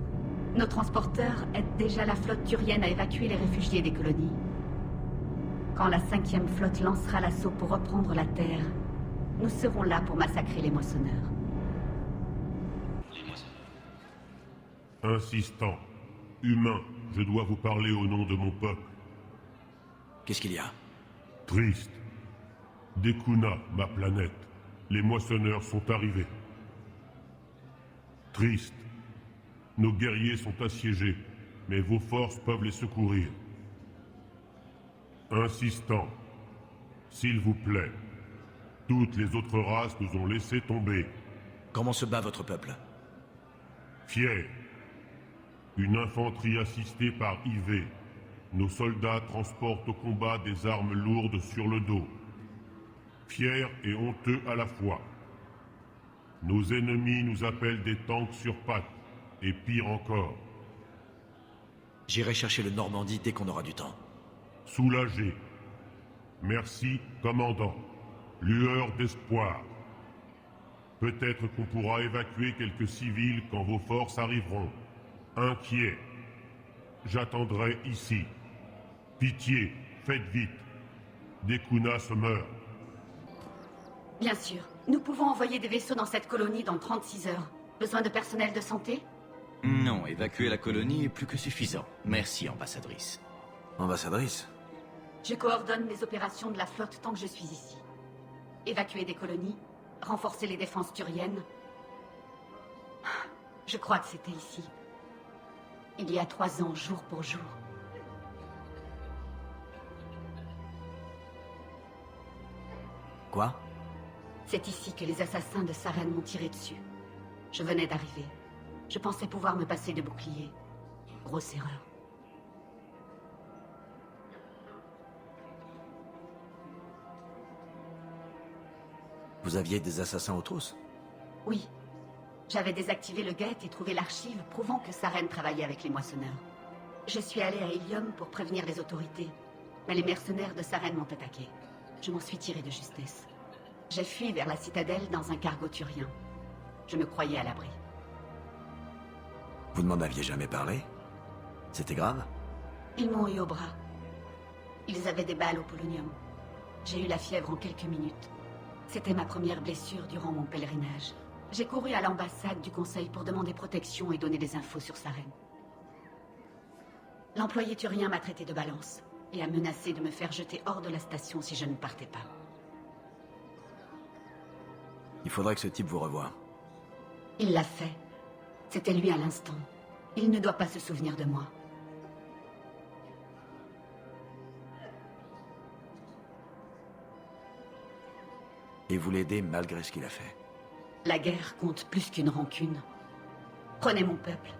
Nos transporteurs aident déjà la flotte turienne à évacuer les réfugiés des colonies. Quand la 5e flotte lancera l'assaut pour reprendre la Terre, nous serons là pour massacrer les moissonneurs. Insistant. Humain, je dois vous parler au nom de mon peuple. Qu'est-ce qu'il y a? Triste. Dekuna, ma planète. Les moissonneurs sont arrivés. Triste. Nos guerriers sont assiégés, mais vos forces peuvent les secourir. Insistant. S'il vous plaît. Toutes les autres races nous ont laissé tomber. Comment se bat votre peuple? Fier. Une infanterie assistée par IV. Nos soldats transportent au combat des armes lourdes sur le dos. Fiers et honteux à la fois. Nos ennemis nous appellent des tanks sur pattes, et pire encore. J'irai chercher le Normandie dès qu'on aura du temps. Soulagé. Merci, commandant. Lueur d'espoir. Peut-être qu'on pourra évacuer quelques civils quand vos forces arriveront. Inquiet. J'attendrai ici. Pitié, faites vite. Dekuna se meurt. Bien sûr. Nous pouvons envoyer des vaisseaux dans cette colonie dans 36 heures. Besoin de personnel de santé? Non, évacuer la colonie est plus que suffisant. Merci, ambassadrice. Ambassadrice? Je coordonne les opérations de la flotte tant que je suis ici. Évacuer des colonies, renforcer les défenses turiennes. Je crois que c'était ici. Il y a 3 ans, jour pour jour. Quoi? C'est ici que les assassins de Saren m'ont tiré dessus. Je venais d'arriver. Je pensais pouvoir me passer de bouclier. Grosse erreur. Vous aviez des assassins aux trousses? Oui. J'avais désactivé le Geth et trouvé l'archive prouvant que Saren travaillait avec les moissonneurs. Je suis allé à Ilium pour prévenir les autorités, mais les mercenaires de Saren m'ont attaqué. Je m'en suis tiré de justesse. J'ai fui vers la citadelle dans un cargo turien. Je me croyais à l'abri. Vous ne m'en aviez jamais parlé? C'était grave? Ils m'ont eu au bras. Ils avaient des balles au polonium. J'ai eu la fièvre en quelques minutes. C'était ma première blessure durant mon pèlerinage. J'ai couru à l'ambassade du Conseil pour demander protection et donner des infos sur Saren. L'employé turien m'a traité de balance et a menacé de me faire jeter hors de la station si je ne partais pas. Il faudrait que ce type vous revoie. Il l'a fait. C'était lui à l'instant. Il ne doit pas se souvenir de moi. Et vous l'aidez malgré ce qu'il a fait. La guerre compte plus qu'une rancune. Prenez mon peuple.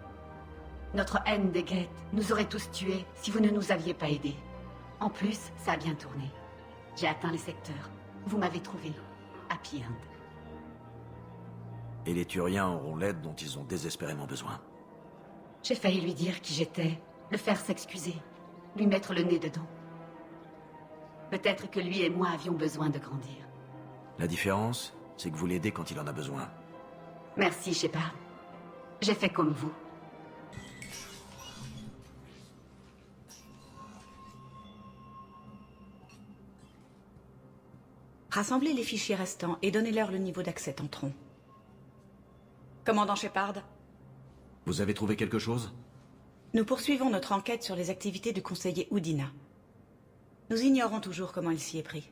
Notre haine des Geth nous aurait tous tués si vous ne nous aviez pas aidés. En plus, ça a bien tourné. J'ai atteint les secteurs. Vous m'avez trouvé. Happy End. Et les Turiens auront l'aide dont ils ont désespérément besoin. J'ai failli lui dire qui j'étais, le faire s'excuser, lui mettre le nez dedans. Peut-être que lui et moi avions besoin de grandir. La différence, c'est que vous l'aidez quand il en a besoin. Merci, Shepard. J'ai fait comme vous. Rassemblez les fichiers restants et donnez-leur le niveau d'accès Tantron. Commandant Shepard, Vous avez trouvé quelque chose? nous poursuivons notre enquête sur les activités du conseiller Udina. Nous ignorons toujours comment il s'y est pris.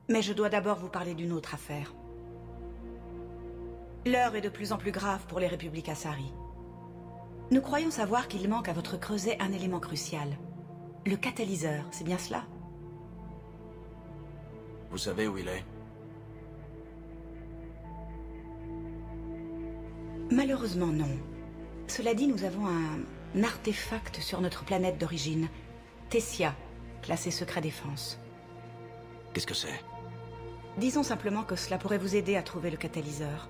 Mais je dois d'abord vous parler d'une autre affaire. L'heure est de plus en plus grave pour les républiques Asari. Nous croyons savoir qu'il manque à votre creuset un élément crucial. Le catalyseur, c'est bien cela? Vous savez où il est? Malheureusement, non. Cela dit, nous avons un artefact sur notre planète d'origine. Tessia, classé secret défense. Qu'est-ce que c'est? Disons simplement que cela pourrait vous aider à trouver le catalyseur.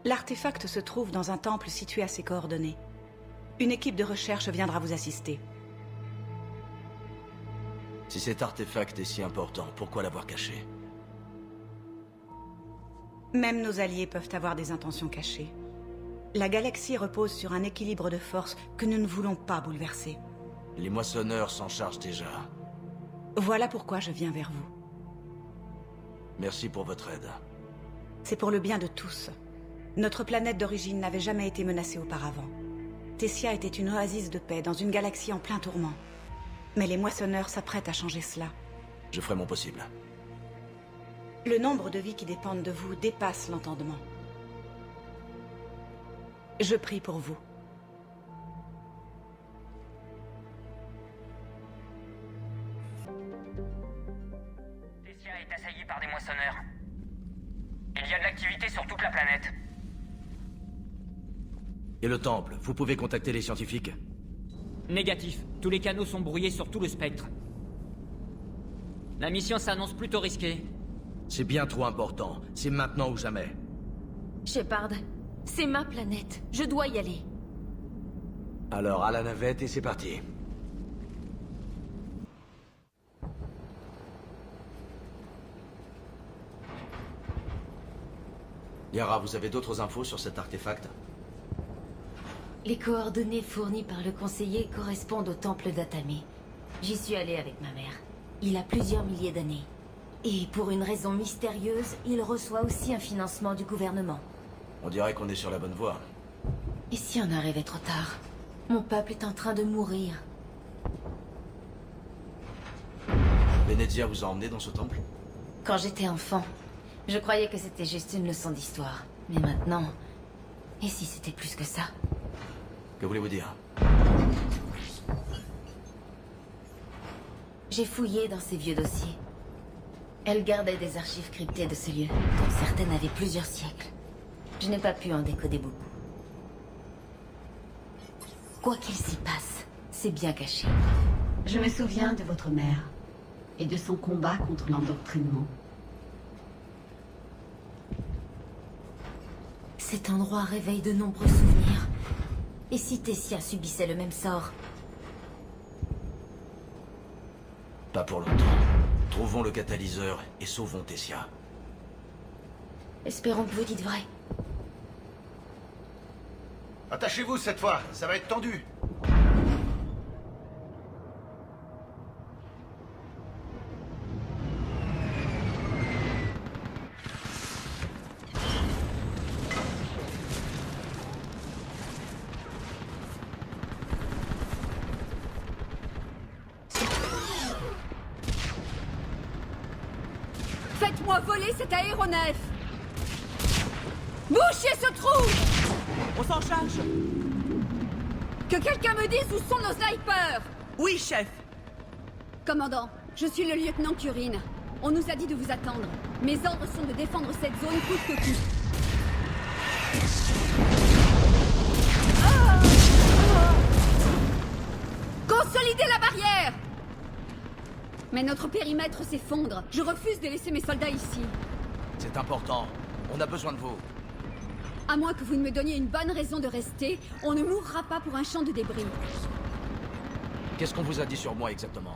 L'artefact se trouve dans un temple situé à ses coordonnées. Une équipe de recherche viendra vous assister. Si cet artefact est si important, pourquoi l'avoir caché? Même nos alliés peuvent avoir des intentions cachées. La galaxie repose sur un équilibre de force que nous ne voulons pas bouleverser. Les moissonneurs s'en chargent déjà. Voilà pourquoi je viens vers vous. Merci pour votre aide. C'est pour le bien de tous. Notre planète d'origine n'avait jamais été menacée auparavant. Tessia était une oasis de paix dans une galaxie en plein tourment. Mais les moissonneurs s'apprêtent à changer cela. Je ferai mon possible. Le nombre de vies qui dépendent de vous dépasse l'entendement. Je prie pour vous. Tessia est assaillie par des moissonneurs. Il y a de l'activité sur toute la planète. Et le temple, vous pouvez contacter les scientifiques? Négatif. Tous les canaux sont brouillés sur tout le spectre. La mission s'annonce plutôt risquée. C'est bien trop important. C'est maintenant ou jamais. Shepard, c'est ma planète. Je dois y aller. Alors, à la navette et c'est parti. Yara, vous avez d'autres infos sur cet artefact? Les coordonnées fournies par le conseiller correspondent au temple d'Atamé. J'y suis allée avec ma mère. Il a plusieurs milliers d'années. Et pour une raison mystérieuse, il reçoit aussi un financement du gouvernement. On dirait qu'on est sur la bonne voie. Et si on arrivait trop tard? Mon peuple est en train de mourir. Venezia vous a emmené dans ce temple? Quand j'étais enfant, je croyais que c'était juste une leçon d'histoire. Mais maintenant... Et si c'était plus que ça? Que voulez-vous dire? J'ai fouillé dans ces vieux dossiers. Elle gardait des archives cryptées de ce lieu, dont certaines avaient plusieurs siècles. Je n'ai pas pu en décoder beaucoup. Quoi qu'il s'y passe, c'est bien caché. Je me souviens de votre mère et de son combat contre l'endoctrinement. Cet endroit réveille de nombreux souvenirs. Et si Tessia subissait le même sort? Pas pour longtemps. Trouvons le catalyseur et sauvons Tessia. Espérons que vous dites vrai. Attachez-vous cette fois, ça va être tendu. Faites-moi voler cet aéronef! Bouchez ce trou! On s'en charge. Que quelqu'un me dise où sont nos snipers! Oui, chef. Commandant, je suis le lieutenant Curine. On nous a dit de vous attendre. Mes ordres sont de défendre cette zone coûte que coûte. Consolidez la barrière! Mais notre périmètre s'effondre. Je refuse de laisser mes soldats ici. C'est important. On a besoin de vous. À moins que vous ne me donniez une bonne raison de rester, on ne mourra pas pour un champ de débris. Qu'est-ce qu'on vous a dit sur moi exactement?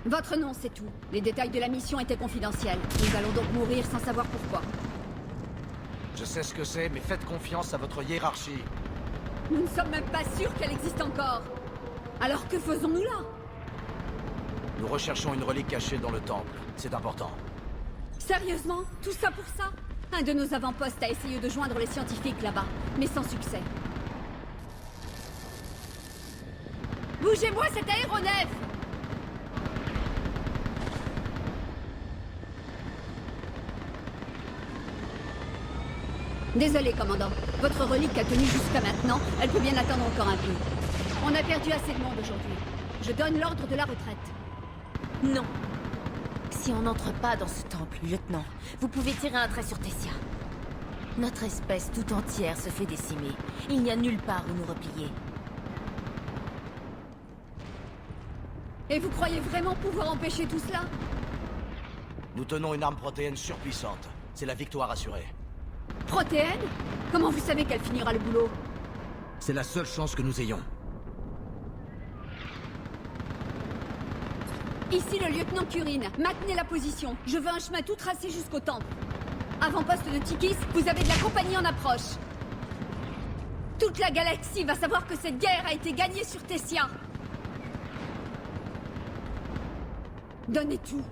Votre nom, c'est tout. Les détails de la mission étaient confidentiels. Nous allons donc mourir sans savoir pourquoi. Je sais ce que c'est, mais faites confiance à votre hiérarchie. Nous ne sommes même pas sûrs qu'elle existe encore. Alors que faisons-nous là? Nous recherchons une relique cachée dans le temple. C'est important. Sérieusement? Tout ça pour ça? Un de nos avant-postes a essayé de joindre les scientifiques là-bas, mais sans succès. Bougez-moi cet aéronef! Désolé, commandant. Votre relique a tenu jusqu'à maintenant. Elle peut bien attendre encore un peu. On a perdu assez de monde aujourd'hui. Je donne l'ordre de la retraite. Non. Si on n'entre pas dans ce temple, lieutenant, vous pouvez tirer un trait sur Tessia. Notre espèce tout entière se fait décimer. Il n'y a nulle part où nous replier. Et vous croyez vraiment pouvoir empêcher tout cela? Nous tenons une arme protéine surpuissante. C'est la victoire assurée. Protéine? Comment vous savez qu'elle finira le boulot? C'est la seule chance que nous ayons. Ici le lieutenant Curine. Maintenez la position. Je veux un chemin tout tracé jusqu'au temple. Avant-poste de Tikis, vous avez de la compagnie en approche. Toute la galaxie va savoir que cette guerre a été gagnée sur Tessia. Donnez tout.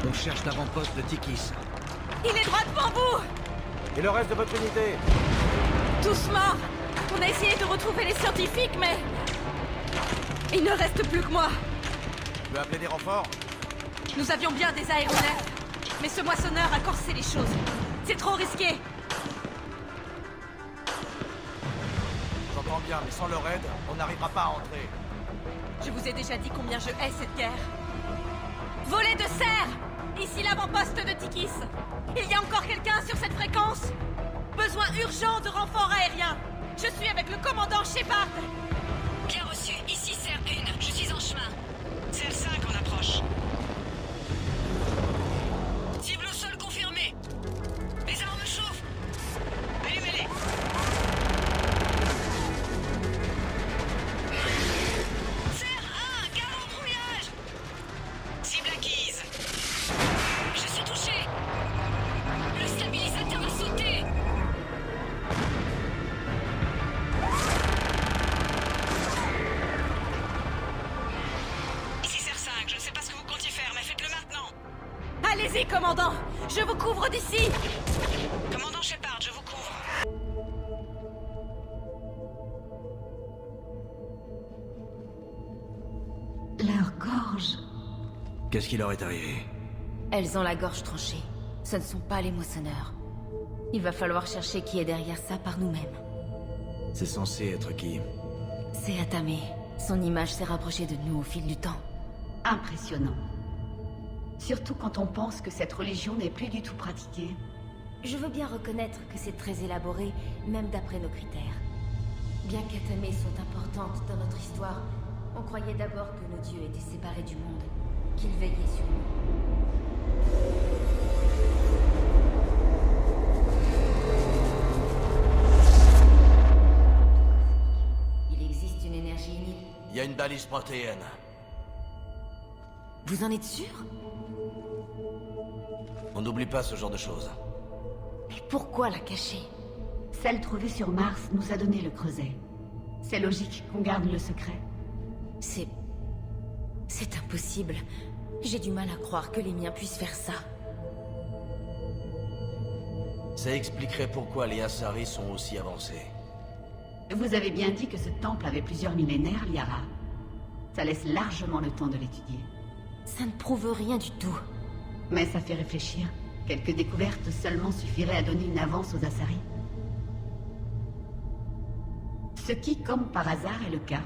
On cherche l'avant-poste de Tikis. Il est droit devant vous! Et le reste de votre unité? Tous morts! On a essayé de retrouver les scientifiques, mais... il ne reste plus que moi. Tu veux appeler des renforts? Nous avions bien des aéronefs, mais ce moissonneur a corsé les choses. C'est trop risqué. J'entends bien, mais sans leur aide, on n'arrivera pas à entrer. Je vous ai déjà dit combien je hais cette guerre. Volet de serre! Ici l'avant-poste de Tikis. Il y a encore quelqu'un sur cette fréquence? Besoin urgent de renfort aérien. Je suis avec le commandant Shepard. Bien reçu. Ici Serre 1. Je suis en chemin. Serre 5 en approche. Cible au sol confirmée. Les armes chauffent. Allumez-les. Serre 1. Garde en brouillage. Cible acquise. Je suis touché. Le stabilisateur a sauté. Ici Serre 5, je ne sais pas ce que vous comptiez faire, mais faites-le maintenant. Allez-y, commandant. Je vous couvre d'ici. Commandant Shepard, je vous couvre. Leur gorge. Qu'est-ce qui leur est arrivé? Elles ont la gorge tranchée. Ce ne sont pas les moissonneurs. Il va falloir chercher qui est derrière ça par nous-mêmes. C'est censé être qui? C'est Atamé. Son image s'est rapprochée de nous au fil du temps. Impressionnant. Surtout quand on pense que cette religion n'est plus du tout pratiquée. Je veux bien reconnaître que c'est très élaboré, même d'après nos critères. Bien qu'Atamé soit importante dans notre histoire, on croyait d'abord que nos dieux étaient séparés du monde, qu'ils veillaient sur nous. Il existe une énergie unique. Il y a une balise protéine. Vous en êtes sûr? On n'oublie pas ce genre de choses. Mais pourquoi la cacher? Celle trouvée sur Mars nous a donné le creuset. C'est logique qu'on garde le secret. C'est impossible. J'ai du mal à croire que les miens puissent faire ça. Ça expliquerait pourquoi les Asari sont aussi avancés. Vous avez bien dit que ce temple avait plusieurs millénaires, Liara. Ça laisse largement le temps de l'étudier. Ça ne prouve rien du tout. Mais ça fait réfléchir. Quelques découvertes seulement suffiraient à donner une avance aux Asari. Ce qui, comme par hasard, est le cas.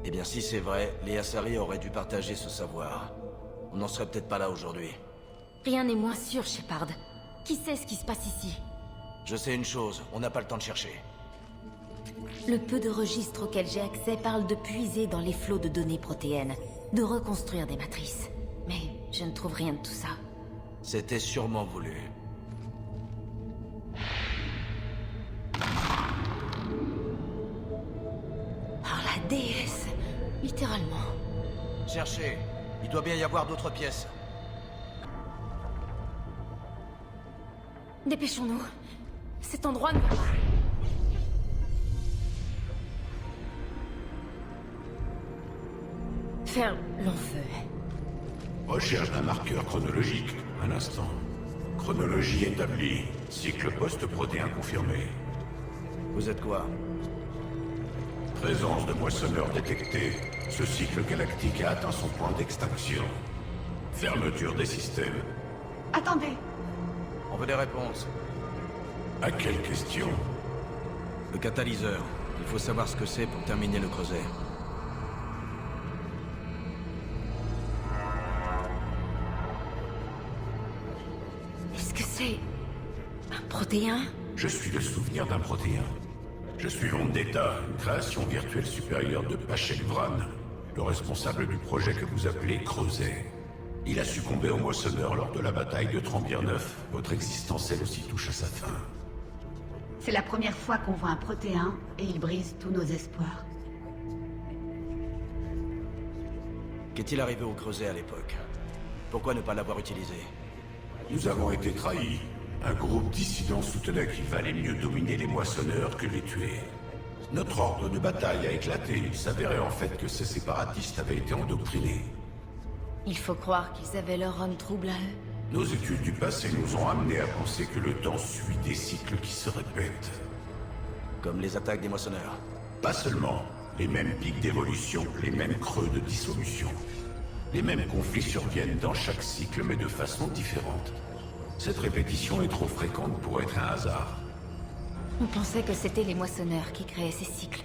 Eh bien, si c'est vrai, les Asari auraient dû partager ce savoir. On n'en serait peut-être pas là aujourd'hui. Rien n'est moins sûr, Shepard. Qui sait ce qui se passe ici? Je sais une chose, on n'a pas le temps de chercher. Le peu de registres auxquels j'ai accès parle de puiser dans les flots de données protéennes, de reconstruire des matrices. Mais je ne trouve rien de tout ça. C'était sûrement voulu. Par la déesse, littéralement. Cherchez. Il doit bien y avoir d'autres pièces. Dépêchons-nous. Cet endroit ne... Faire l'enfeu. Recherche d'un marqueur chronologique. Un instant. Chronologie établie. Cycle post-protéin confirmé. Vous êtes quoi? Présence de moissonneurs détectée. Ce cycle galactique a atteint son point d'extinction. Fermeture des systèmes. Attendez. On veut des réponses. À quelle question? Le catalyseur. Il faut savoir ce que c'est pour terminer le creuset. Est-ce que c'est... un protéin? Je suis le souvenir d'un protéin. Je suis Vendetta, une création virtuelle supérieure de Pachel Vran, le responsable du projet que vous appelez Creuset. Il a succombé au moissonneur lors de la bataille de Trembier-Neuf. Votre existence, elle aussi, touche à sa fin. C'est la première fois qu'on voit un protéin et il brise tous nos espoirs. Qu'est-il arrivé au creuset à l'époque? Pourquoi ne pas l'avoir utilisé? Nous avons été trahis. Un groupe dissident soutenait qu'il valait mieux dominer les moissonneurs que les tuer. Notre ordre de bataille a éclaté. Il s'avérait en fait que ces séparatistes avaient été endoctrinés. Il faut croire qu'ils avaient leur run trouble à eux. Nos études du passé nous ont amenés à penser que le temps suit des cycles qui se répètent. Comme les attaques des moissonneurs. Pas seulement. Les mêmes pics d'évolution, les mêmes creux de dissolution. Les mêmes conflits surviennent dans chaque cycle, mais de façon différente. Cette répétition est trop fréquente pour être un hasard. On pensait que c'était les moissonneurs qui créaient ces cycles.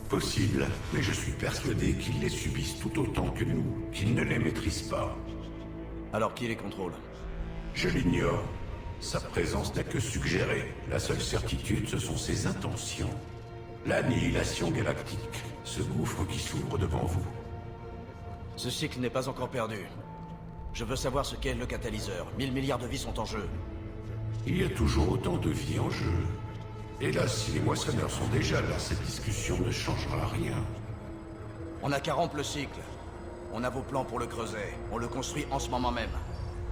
Possible, mais je suis persuadé qu'ils les subissent tout autant que nous, qu'ils ne les maîtrisent pas. Alors qui les contrôle? Je l'ignore. Sa présence n'a que suggéré. La seule certitude, ce sont ses intentions. L'annihilation galactique, ce gouffre qui s'ouvre devant vous. Ce cycle n'est pas encore perdu. Je veux savoir ce qu'est le catalyseur. 1000 milliards de vies sont en jeu. Il y a toujours autant de vie en jeu. Hélas, si les moissonneurs sont déjà là, cette discussion ne changera rien. On n'a qu'à rompre le cycle. On a vos plans pour le creuset. On le construit en ce moment même.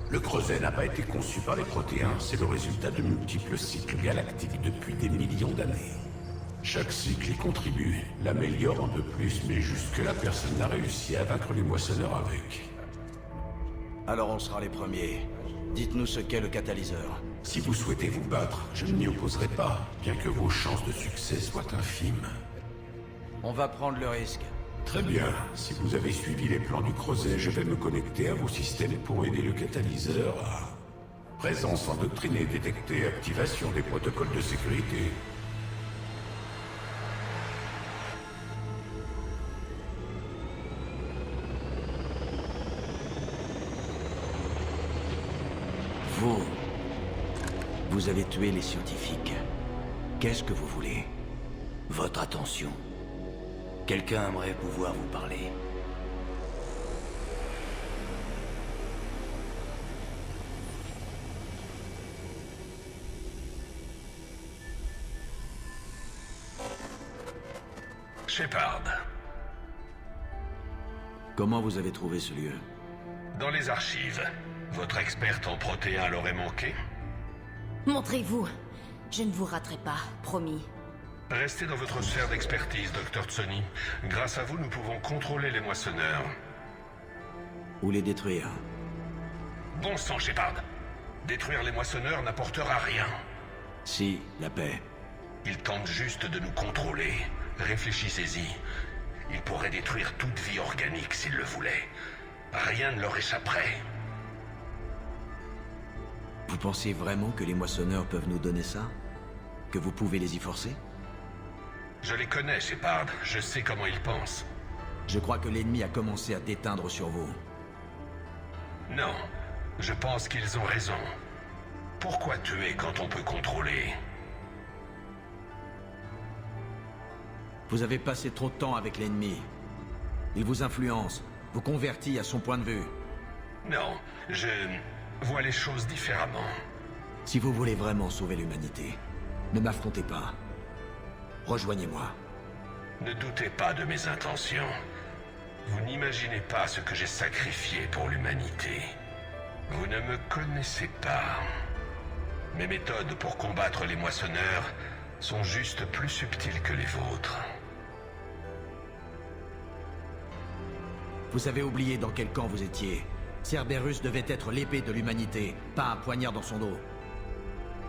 Le creuset n'a pas été conçu par les protéins, c'est le résultat de multiples cycles galactiques depuis des millions d'années. Chaque cycle y contribue, l'améliore un peu plus, mais jusque-là personne n'a réussi à vaincre les moissonneurs avec. Alors on sera les premiers. Dites-nous ce qu'est le catalyseur. Si vous souhaitez vous battre, je ne m'y opposerai pas, bien que vos chances de succès soient infimes. On va prendre le risque. Très bien. Si vous avez suivi les plans du creuset, je vais me connecter à vos systèmes pour aider le catalyseur à... Présence endoctrinée détectée, activation des protocoles de sécurité. Vous avez tué les scientifiques. Qu'est-ce que vous voulez? Votre attention. Quelqu'un aimerait pouvoir vous parler. Shepard. Comment vous avez trouvé ce lieu? Dans les archives. Votre experte en protéins l'aurait manqué? Montrez-vous. Je ne vous raterai pas, promis. Restez dans votre sphère d'expertise, Dr. Tsoni. Grâce à vous, nous pouvons contrôler les moissonneurs. Ou les détruire. Bon sang, Shepard. Détruire les moissonneurs n'apportera rien. Si, la paix. Ils tentent juste de nous contrôler. Réfléchissez-y. Ils pourraient détruire toute vie organique s'ils le voulaient. Rien ne leur échapperait. Vous pensez vraiment que les moissonneurs peuvent nous donner ça? Que vous pouvez les y forcer? Je les connais, Shepard. Je sais comment ils pensent. Je crois que l'ennemi a commencé à déteindre sur vous. Non. Je pense qu'ils ont raison. Pourquoi tuer quand on peut contrôler? Vous avez passé trop de temps avec l'ennemi. Il vous influence, vous convertit à son point de vue. Non, je vois les choses différemment. Si vous voulez vraiment sauver l'humanité, ne m'affrontez pas. Rejoignez-moi. Ne doutez pas de mes intentions. Vous n'imaginez pas ce que j'ai sacrifié pour l'humanité. Vous ne me connaissez pas. Mes méthodes pour combattre les moissonneurs sont juste plus subtiles que les vôtres. Vous avez oublié dans quel camp vous étiez. Cerberus devait être l'épée de l'humanité, pas un poignard dans son dos.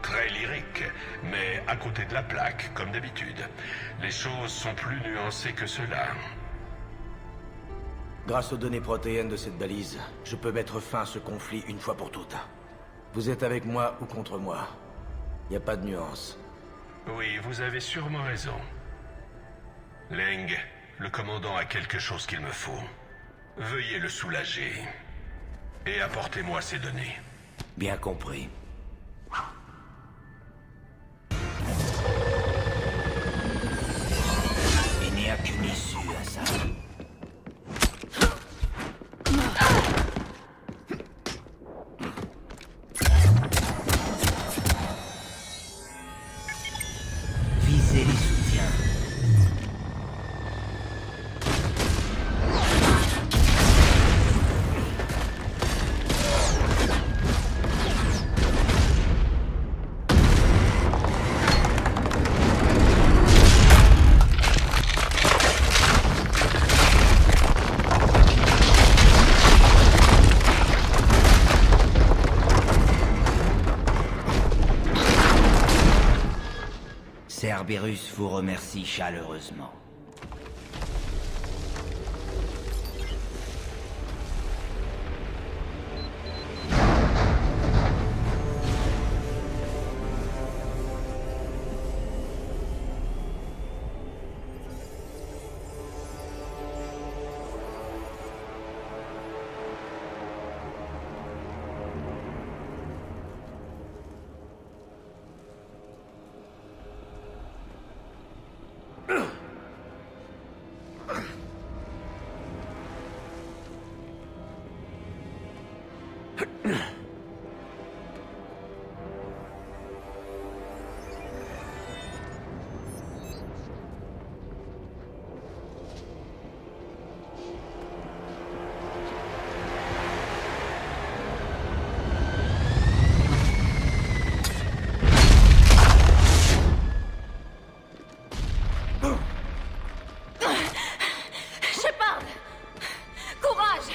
Très lyrique, mais à côté de la plaque, comme d'habitude. Les choses sont plus nuancées que cela. Grâce aux données protéennes de cette balise, je peux mettre fin à ce conflit une fois pour toutes. Vous êtes avec moi ou contre moi. Y a pas de nuance. Oui, vous avez sûrement raison. Leng, le commandant a quelque chose qu'il me faut. Veuillez le soulager. Et apportez-moi ces données. Bien compris. Il n'y a qu'une issue à ça. Visez les soutiens. Cerberus vous remercie chaleureusement. Shepard! Courage!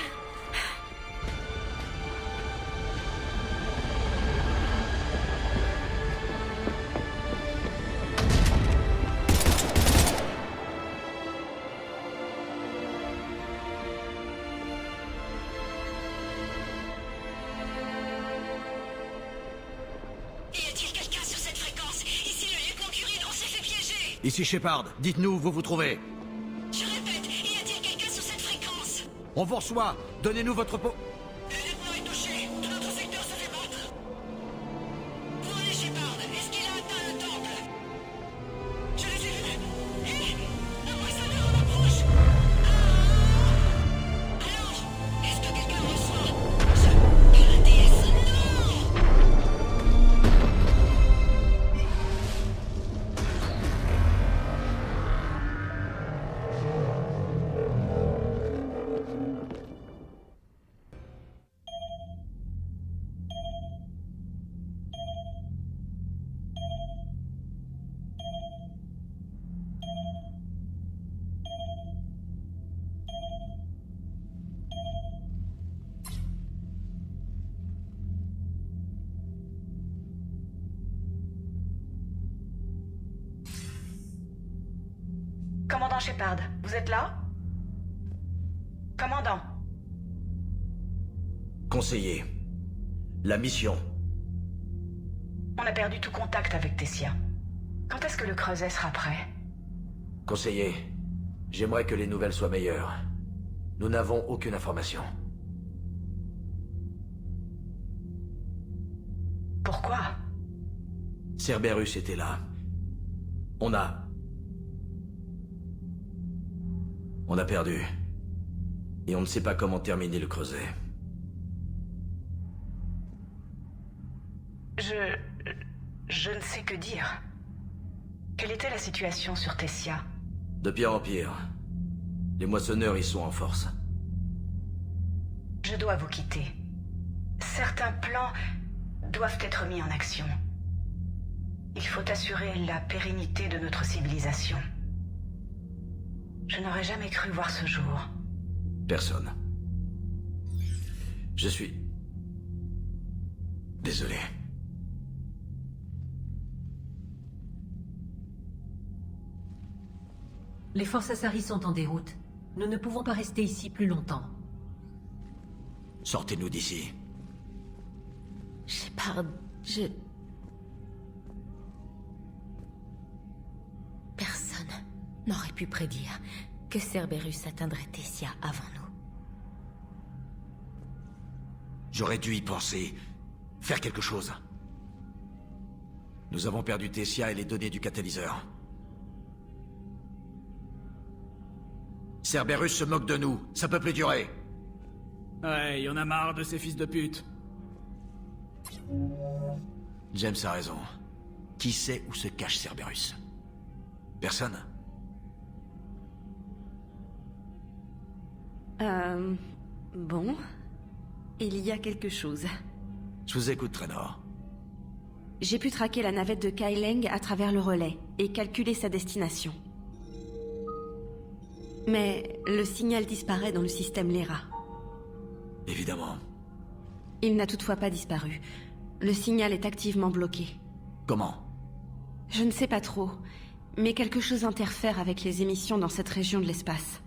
Ici Shepard, dites-nous où vous vous trouvez. Je répète, y a-t-il quelqu'un sur cette fréquence? On vous reçoit. Donnez-nous votre peau. Le lieutenant est touché. Tout notre secteur se fait battre. Où est Shepard? Est-ce qu'il a atteint le temple? Je les ai vus. Et un moissonneur en approche. Alors, est-ce que quelqu'un reçoit? La déesse, non! Commandant Shepard, vous êtes là? Commandant. Conseiller. La mission. On a perdu tout contact avec Tessia. Quand est-ce que le creuset sera prêt? Conseiller, j'aimerais que les nouvelles soient meilleures. Nous n'avons aucune information. Pourquoi? Cerberus était là. On a On a perdu. Et on ne sait pas comment terminer le creuset. Je ne sais que dire. Quelle était la situation sur Tessia? De pire en pire. Les moissonneurs y sont en force. Je dois vous quitter. Certains plans doivent être mis en action. Il faut assurer la pérennité de notre civilisation. Je n'aurais jamais cru voir ce jour. Personne. Je suis... désolé. Les forces Asari sont en déroute. Nous ne pouvons pas rester ici plus longtemps. Sortez-nous d'ici. Shepard, Personne n'aurait pu prédire que Cerberus atteindrait Tessia avant nous. J'aurais dû y penser. Faire quelque chose. Nous avons perdu Tessia et les données du catalyseur. Cerberus se moque de nous. Ça peut plus durer. Ouais, y en a marre de ces fils de pute. James a raison. Qui sait où se cache Cerberus? Personne? Bon. Il y a quelque chose. Je vous écoute, Traynor. J'ai pu traquer la navette de Kai Leng à travers le relais et calculer sa destination. Mais le signal disparaît dans le système Lyra. Évidemment. Il n'a toutefois pas disparu. Le signal est activement bloqué. Comment? Je ne sais pas trop, mais quelque chose interfère avec les émissions dans cette région de l'espace.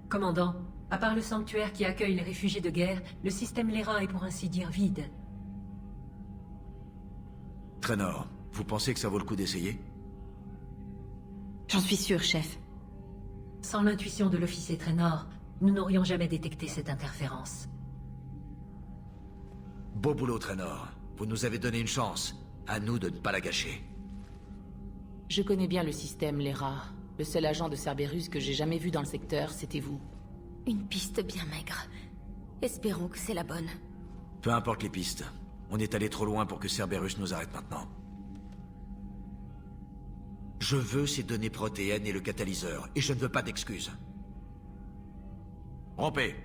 Commandant, à part le sanctuaire qui accueille les réfugiés de guerre, le système Lyra est pour ainsi dire vide. Traynor, vous pensez que ça vaut le coup d'essayer? J'en suis sûr, chef. Sans l'intuition de l'officier Traynor, nous n'aurions jamais détecté cette interférence. Beau boulot, Traynor. Vous nous avez donné une chance. À nous de ne pas la gâcher. Je connais bien le système, Lyra. Le seul agent de Cerberus que j'ai jamais vu dans le secteur, c'était vous. Une piste bien maigre. Espérons que c'est la bonne. Peu importe les pistes. On est allé trop loin pour que Cerberus nous arrête maintenant. Je veux ces données protéennes et le catalyseur, et je ne veux pas d'excuses. Rompez.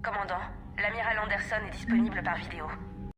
Commandant, l'amiral Anderson est disponible par vidéo.